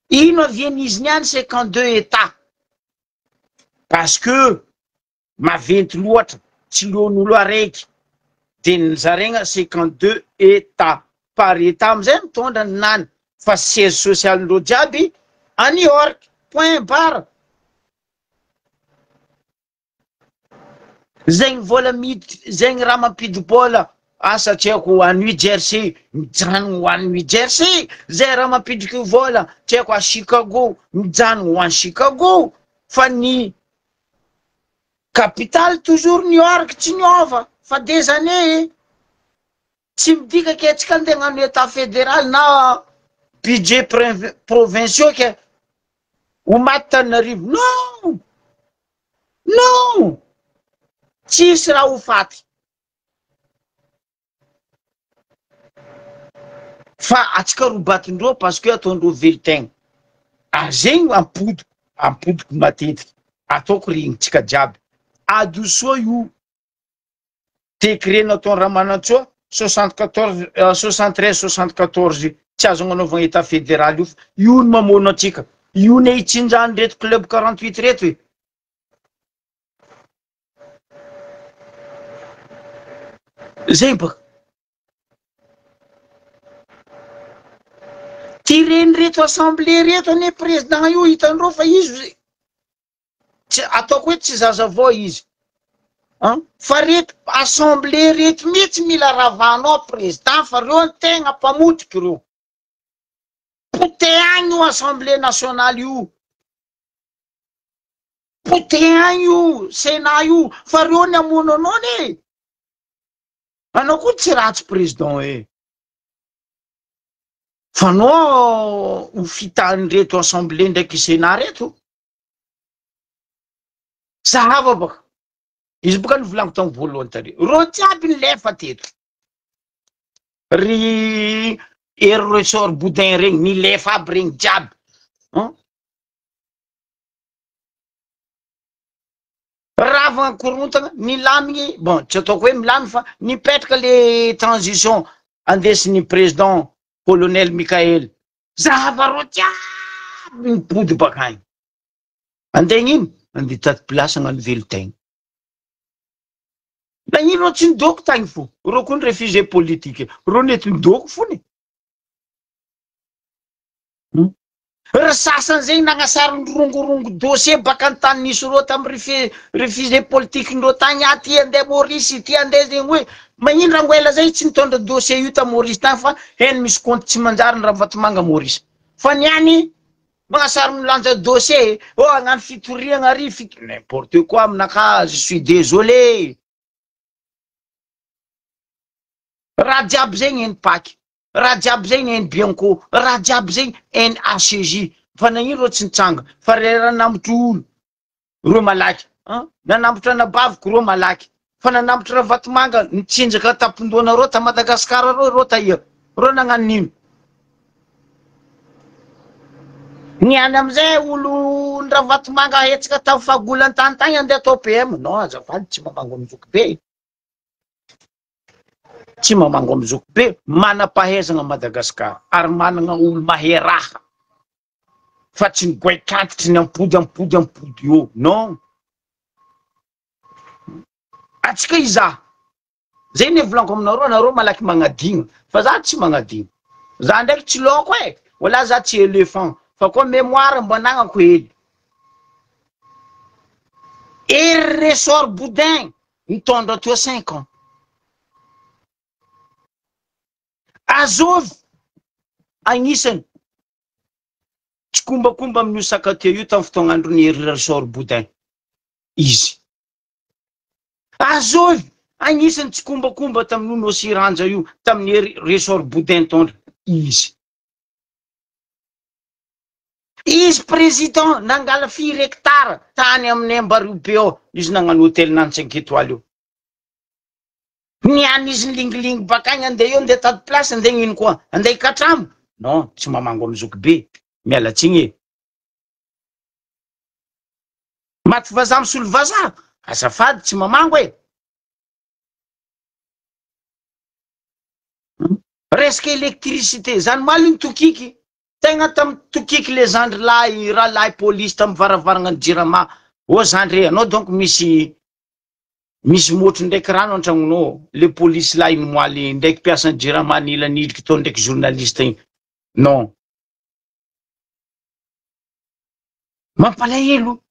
Ino avian'izy niany 52 États. Parce que maventy loatra tsy leon'olo araiky. De nizaregna 52 États. Par État amizay mitondra ny nany. Fa siège social ndreo jiaby à New York. Point barre. Zegny vola miditra, zegny raha mampidy bola. Satria ko a New Jersey, mijanogno ho an'i New Jersey. Zay raha mampidriky vola, tiako a Chicago, mijanogno ho an'i Chicago. Fa ny capitale toujours New York tsy niova. Fa des années. Tsy midika ke atsika andeha hagnano état fédéral na budget provinciaux ke ho maty Tananarivo. Non! Non! Tsisy raha ho faty. Fa atsika robatindreo parce que ataondreo velitegna. Zegny ampodiko matetiky. Ataoko regnitsika jiaby. Adosoa io décret nataony Ramanantsoa 73-74 tsy azo agnanovana état fédéral io. Io no mamono atsika. Io ne itsinjany reto club 48 reto e. Zay baka. Tireny reto assemblée reto ane président io hitandreo fa izy ataoko hoe tsy zaza avao izy. Fa reto assemblée reto mihitsy mila ravanao président fa reo tegna mpamotiky reo. Poteagny io assemblée nationale io. Poteagny io sénat io fa reo ny amono anao ne. Anao koa tsy ratsy président e. Fa anao ho fitany reto assemblée ndraiky sénat reto. Zahava baka. Izy boka nivolaniko tamo voalohany tary. Reo jiaby nilefa teto. Ry Ressort Boudin regny nilefa aby regny jiaby. Ravagna korontagna nilamigny, bon tsy ataoko hoe milamy fa nipetraka le transition andesin'ny président colonel Mikael. Zahava reo jiaby nipody bakagny. Andegny ino? Andeha tady place agnano velotegna. Nagnino reo tsy nidoko tagny fo. Reo koa ny réfugié politique. Reo nety nidoko fony. Raha sasany zegny nagnasary rongorongo dossier baka antany nisy reo tamy réfugié politique ndreo tagny ty andeha Maurice, ty andeha zegny hoe magnino Rangoela zay tsy nitondra dossier io tamy Maurice tagny fa heny misy compte tsy manjary ny Ravatomanga Maurice. Fa niany magnasary milanja dossier, agnano fitoriagna ary n'importe quoi aminaka, je suis désolé. Raha jiaby zegny eny paky. Raha jiaby zegny eny Bianco. Raha jiaby zegny eny ACJ. Fa nagnino reo tsy nitsanga. Fa raha nambotra olo reo malaky. Nanambotra anabaviko reo malaky. Fa nanambotra Ravatomanga nitsinjaka tapondoana reo ta Madagasikara reo taia. Reo nagnano nino? Niany amizay olo ny Ravatomanga hetsika tamy fagolantany tagny andeha atao PM. Non, azafady tsy mamango mizoky be. Tsy mamango amizoky be, manam-pahaizana Madagasikara ary manana olo mahay raha. Fa tsy nigoaikatitry ny ampody io. Non. Atsika iza. Zay ne volaniko aminareo, nareo malaky magnadigna. Fa za tsy magnadigna. Za ndraiky tsy loko e. Wala za tsy éléphant. Fa koa mémoire mbo anagnako hely. Ery Ressort Boudin nitondra teo 5 ans. Azovy agnisany tsy kombakomba amin'io sakatia io tamy fotoagnandrony Ery Ressort Boudin. Izy. Azovy agnisany tsy kombakomba tamin'io Nosiranja io tamin'ny Ery Ressort Boudin tondra. Izy. Izy président nangala 4 hectare tany amin'ny Ambarobe ao, izy nagnano hôtel nany 5 étoiles io. Niany izy lingilingy bakagny andeha eo andeha tady place andeha ino koa andeha ikatramo. Non, tsy mamango amy Zokibe, mialatsiny e. Maty vazaha misolo vazaha, azafady tsy mamango e. Resaka électricité, zany maliny tokiky. Tegna tam tokiky le zandry lahy, rahalahy police tam varavarana ny Jirama. O zandry anao donc misy motro ndraiky rano antragnonao, le police lahy moaly ndraiky piasan'ny Jirama nilanidriky tao ndraiky journaliste igny. Non. Mampalahelo.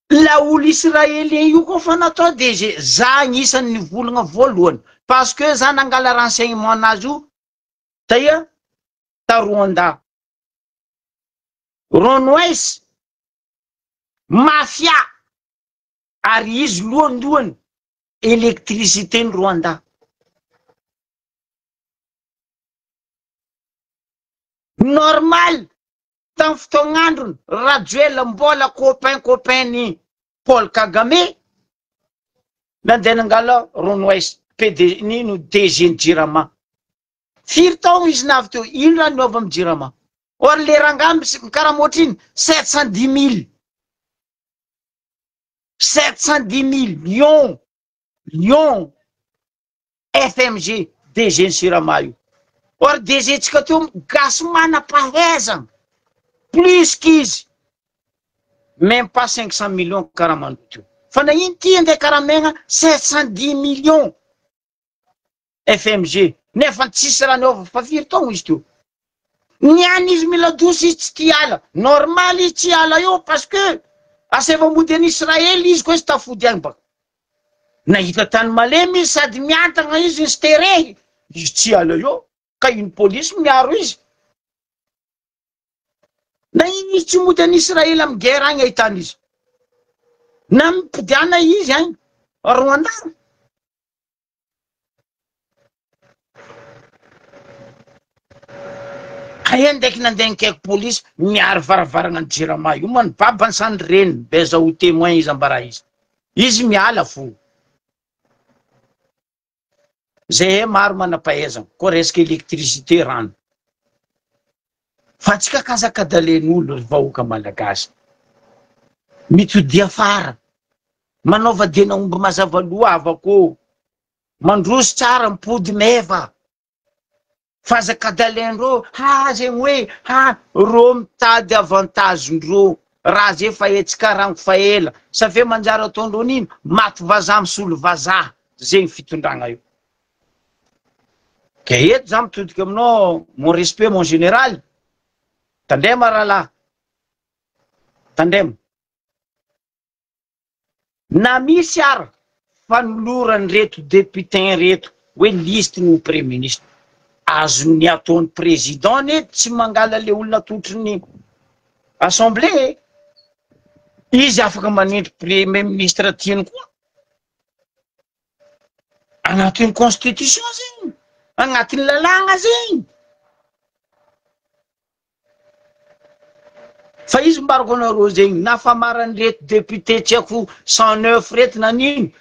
La olo israélien io koa fa natao DG, za agnisan'ny volagna voalohany. Parce que za nangala renseignement anazy io, taia ta Rwanda. Ronwes, mafia, ary izy lohandohany électricité ny Rwanda. Normal, tam fotoagn'androny, Rajoelina mbola copain ni Paul Kagame, nandeha nangala Ronwes, PD nino DG ny Jirama. 4 taogno izy navy teo, ino raha niova amin'ny Jirama? Or le rangamby karamotriny 710 000. 710 000 Lyon FMG DG ny Sirama io. Or DG tsika teo gasy manam-pahaizana plus qu'izy même pas 500 millions karamando teo. Fa na ino ty andeha karamegna 710 millions FMG nefa tsisy raha niova fa 4 taogno izy teo. Niany izy mila dosy izy tsy tiala. Normal izy tsy ala io parce que aseva mody en Israel izy koa izy tafody agny baka. Nahita tany malemy izy sady miantagna izy sterehy. Izy tsy ala io. Ka ino polisy miaro izy. Na ino izy tsy mody en Israel amy guerre agny ahitany izy. Na mipidiana izy agny. Rwanda. Aia ndraiky nandeha nikaiky polisy miaro varavarana ny Jirama io man babany sany reny beza ho témoin izy ambara izy. Izy miala fo. Zay maro manam-pahaizana koa resaka électricité rano. Fa tsika kazakadalen'olo vahoaka malagasy. Mitody afara. Manaova dena omby mazava loha avako. Mandroso tsara mipody meva. Fazakadalen'rô, zegny hoe, rô mitady avantage-ndrô. Raha zay fa etsika rango fa ela. Savia manjary ataondrô nino? Maty vazaha misolo vazaha. Zegny fitondragna io. Ke eto za mitodiky aminao, mon respect, mon général. Tandrema rahalahy. Tandrema. Na misy ara fanolorany reto député reto hoe liste ny premier ministre. Azony ataony président net tsy mangala le olona totry ny assemblée. Izy afaka manindry premier ministre tiany koa. Agnatin'ny constitution zegny. Agnatin'ny lalagna zegny. Fa izy mbarako anareo zegny nafamarany reto député tsy haiko 109 reto na nino.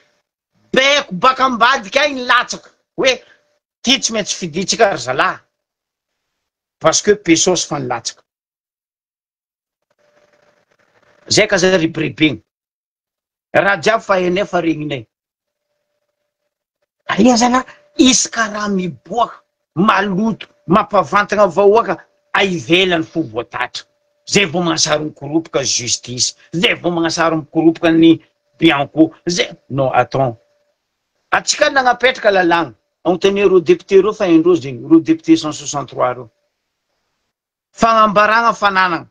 Beko baka ambadika agny latsaka. Hoe ty tsy maintsy fiditsika ary zalahy. Parce que pesos fa nilatsaka. Zay ka za ribiribegny. Raha jiaby fa hainay fa regninay. Aia zalahy, isy karaha miboaka, maloto, mampavantagna vahoaka, aivelany fo voatatra. Zay vao magnasary mikoropoka justice. Zay vao magnasary mikoropoka ny Bianco. Zay, non, attends. Atsika nagnapetraka lalagna. Anontania rô député rô fa indrô zegny, rô député 163 rô. Fagnambaragna fananagna.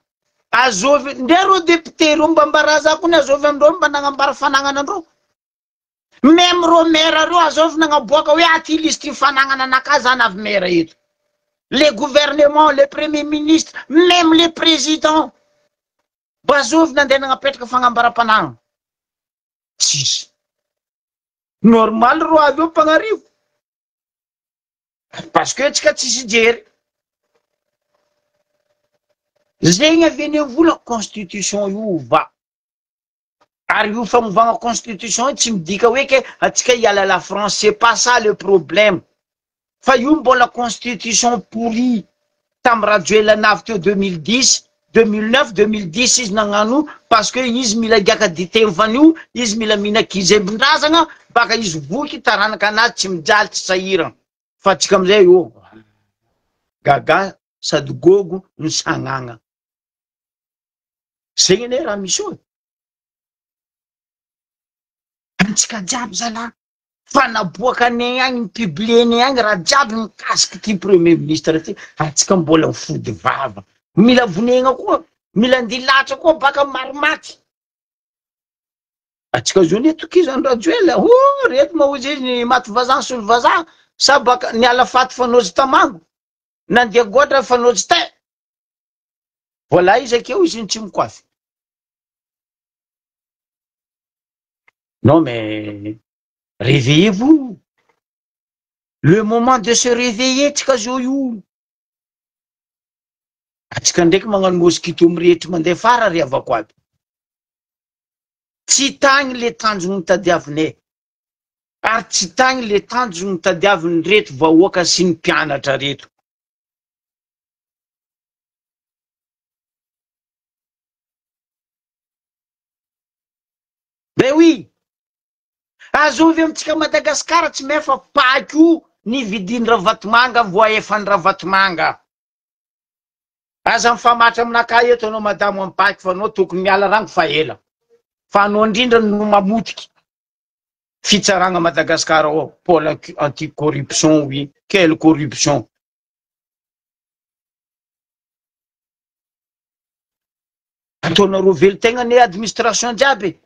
Azovy, ndre rô député rô mba mbaraza koa ny azovy amindrô mba nagnambara fanagnanandrô. Même rô maire rô azovy nagnaboaka hoe aty listy fanagnana anaka zany avy maire eto. Les gouvernements, les premiers ministres, même les présidents. Bazovy nandeha nagnapetraka fagnambaram-panagna. Tsisy. Normal rô avy eo mpagnarivo. Parce que tsika tsisy jery. Zegny avy vola constitution io va. Ary io famovagna constitution tsy midika hoe ke atsika hiala la France, c'est pas ça le problème. Fa io mbola constitution pourrie. Tam Rajoelina navy teo 2010, 2009, 2010 izy nagnano parce que izy mila giaka dité vanio, izy mila mina kizembondrazana, baka izy voky taranaka anazy tsy mijaly tsy sahirana. Fa atsika amizay io gaga sady gogo ny sagnagna. Zegny ane raha misy io. Antsika jiaby zala fa naboaka anay agny mipublie anay agny raha jiaby mikasiky ty premier ministre ty, atsika mbola mifody vava. Mila vonegna koa, mila andilatra koa baka marimaty. Atsika zao ne tokizany Rajoelina, reto mahozy izy maty vazaha solo vazaha, sa baka niala faty fanozy tamango, nandeha goatra fanozy tay. Voilà izy akeo izy tsy mikoafy. Non mais réveillez-vous. Le moment de se réveiller, tsika zao io. Atsika ndraiky magnano mosquito mirehitry mandeha fara ry avako aby. Tsy tagny le tanjony tadiavinay. Ary tsy tagny le tanjony tadiaviny reto vahoaka sy ny mpianatra reto. Ben oui. Azovy amitsika Madagasikara tsy mefa paky io nividin-dra vatomanga voaefan-dra vatomanga. Aza mifamatra aminaka eto anao madamo ampaky fa anao tokony miala rango fa ela. Fa anao indrindra no mamotiky fitsaragna Madagasikara ao, pôle anti-corruption, oui. Quelle corruption? Ataonareo velo-tegna ne administration jiaby.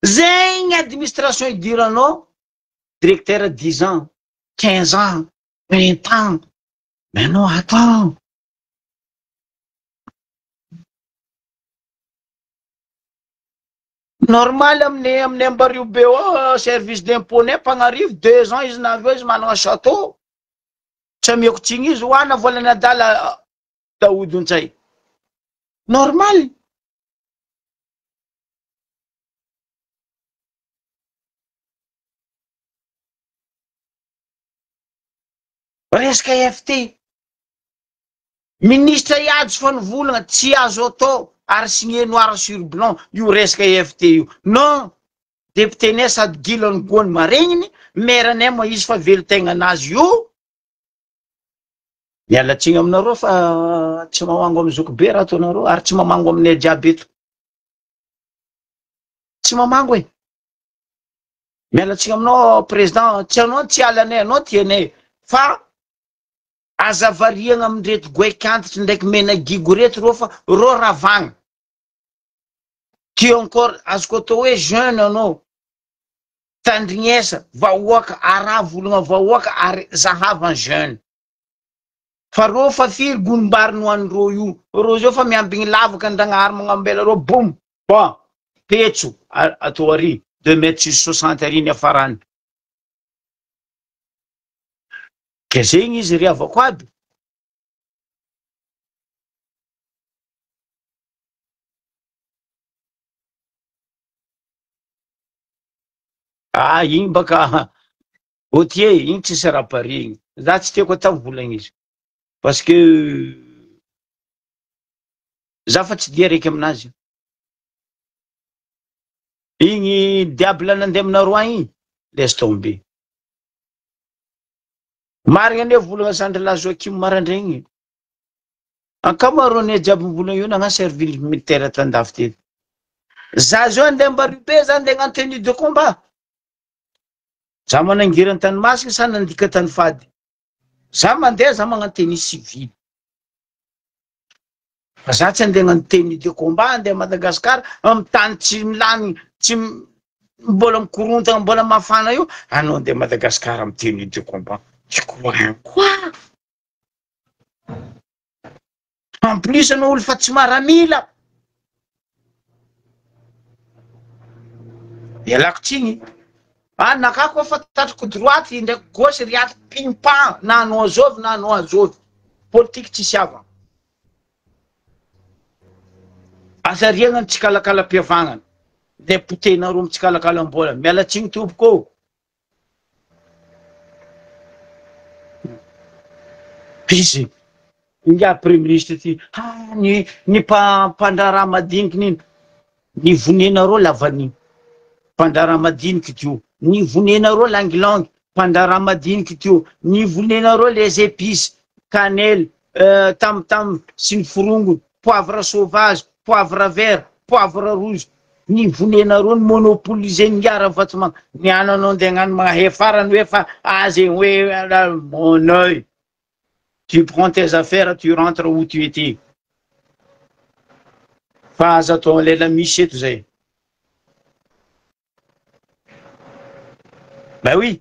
Zegny administration idiranao, directeur 10 ans, 15 ans, 20 ans. Mais non, attends. Normal aminay Ambario be service d'impôt ne pagnarivo 2 ans izy navy izy manana château. Tsy amiako tsigny izy hoana volana adala Daoudontsay. Normal. Resaka FT. Ministre iazo fa nivolagna tsy azo atao ary signé noir sur blanc io resaka FT io. Non, député ne sady gilany gony maregniny, maire-nay moa izy fa velo-tegna anazy io. Mialatsiny aminareo fa tsy mamango amin'ny Zokobe raha ataonareo ary tsy mamango aminay jiaby eto. Tsy mamango e. Mialatsiny aminao président, tsy anao tsy alanay, anao tianay. Fa azavariagna amin'reto goekantitra ndraiky mena gigo reto rô fa rô ravagna. Qui encore azoko atao hoe jeune anao. Tandrignesa, vahoaka, ara volagna vahoaka ary zahavan jeune. Fa rô fa firy gonim-bary nohan'rô io. Rô zao fa miambigny lavaka andragnahary magnambela rô, boum, bon, petso, atao ary, 2,60 m ary afarany. Ke zegny izy ry avako aby. Igny baka, otie, igny tsy saraparigny. Za tsy tiako atao volagna izy. Parce que za fa tsy dia raiky aminazy. Igny diable nandeha aminaroa igny, laisse tomber. Marigna ane volagna Sandra Lazoakim marandregny. Ankamaroane jiaby volagna io nagna servile militaire tandafy teto. Za zao andeha Ambaribe, za andeha hagnano tenue de combat. Za manangirany tany masika sa nandika tany fady. Za mandeha za magnano tenue civile. Za tsy andeha hagnano tenue de combat, andeha Madagasikara, amin'ny tany tsy milany, tsy mbola mikorontana, mbola mafana io, anao andeha Madagasikara amin'ny tenue de combat. Tu crois quoi? En plus, anao olo fa tsy maramila. Ialako tsigny. Nakako fa tatriko droite ndraiky gauche riaty ping-pong na anao azovy na anao azovy. Politique tsy siava. asa riagna tsikalakalam-piavagna deputé-na ro mitsikalakalam-bola miala tsiny tompoko izy inga premier ministre ty ny mpandraraha madiniky niny ny vonenareo lavaniny mpandraraha madiniky tio ny vonenareo langilangy mpandraraha madiniky tio ny vonenareo les épices cannelle tam sy ny forongo poivre sauvage poivre vert poivre rouge ny vonenareo ny monopoliser ny gara vatomanga ny ananao ndeha hagnano magnahe farany hoe fa azy hoe mon œil. Tu prends tes affaires, tu rentres où tu étais. Faza ton lela misy eto zay. Ben oui.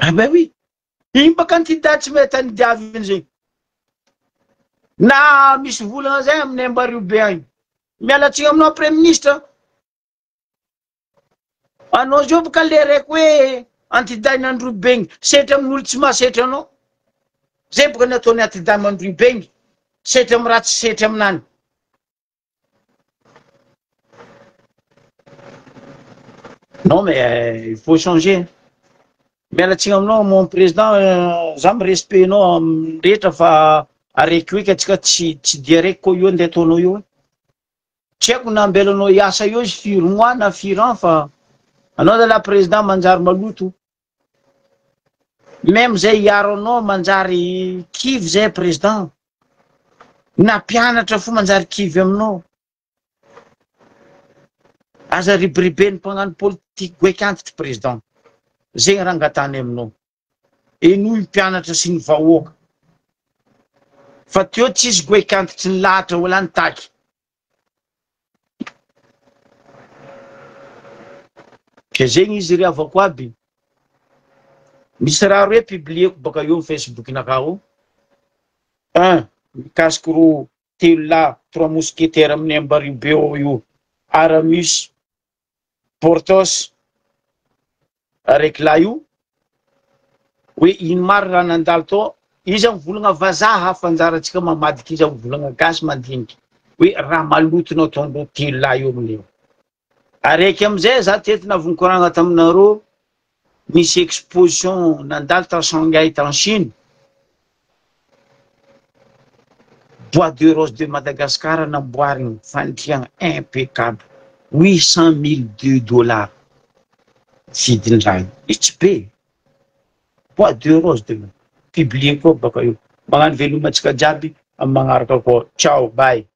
Ah ben oui. Iny ba candidat tsy mety ny diaviny zay. Na misy volana zay amin'ny Ambaribe agny. Mialatsiny aminao premier ministre. Anao zao boka le raiky hoe antidainy Androbegny setra amin'olo tsy mahasetra anao zay boka nataony antidainy Androbegny setra amin'ny raha tsy setra aminany. Non mais il faut changer. Mialatsiny aminao mon président za mirespect anao rehetra fa araiky hoe katsika tsy dia raiky ko io andeha ataonao io. Tsy haiko na ambelanao hiasa io izy firy mois na firy an fa anao la président manjary maloto. Même zay hiaro anao manjary kivy zay président. Na mpianatra fo manjary kivy aminao. Aza ribiribeny mpagnano politique goekantitra président. Zegny raha angatany aminao. Enoy mpianatra sy ny vahoaka. Fa teo tsisy goekantitra ny lahatra wala ny taky. Ke zegny izy ry avako aby. Misy raha roe publieko baka eo Facebook-nakao. 1. Mikasiky ro telo lahy 3 mousquetaires amin'ny Ambaribe io. Aramis, Portos, araiky lahy io. Hoe ino maro raha nandalo tao. Izy ang volagna vazaha hafanjaratsika mamadiky izy ang volagna gasy mandiniky. Hoe raha malotonao tao telo lahy io amin'io. Araiky amizay za teto navonikoragna taminareo misy exposition nandalo ta Shanghai ta Chine. Bois de rose de Madagascar namboarigny fandriagna impeccable 800 000 $. Vidiny raha tsy be. Bois de rose de publié koa baka io. Magnano velomatsika jiaby amin'ny magnaraka koa. Ciao, bye.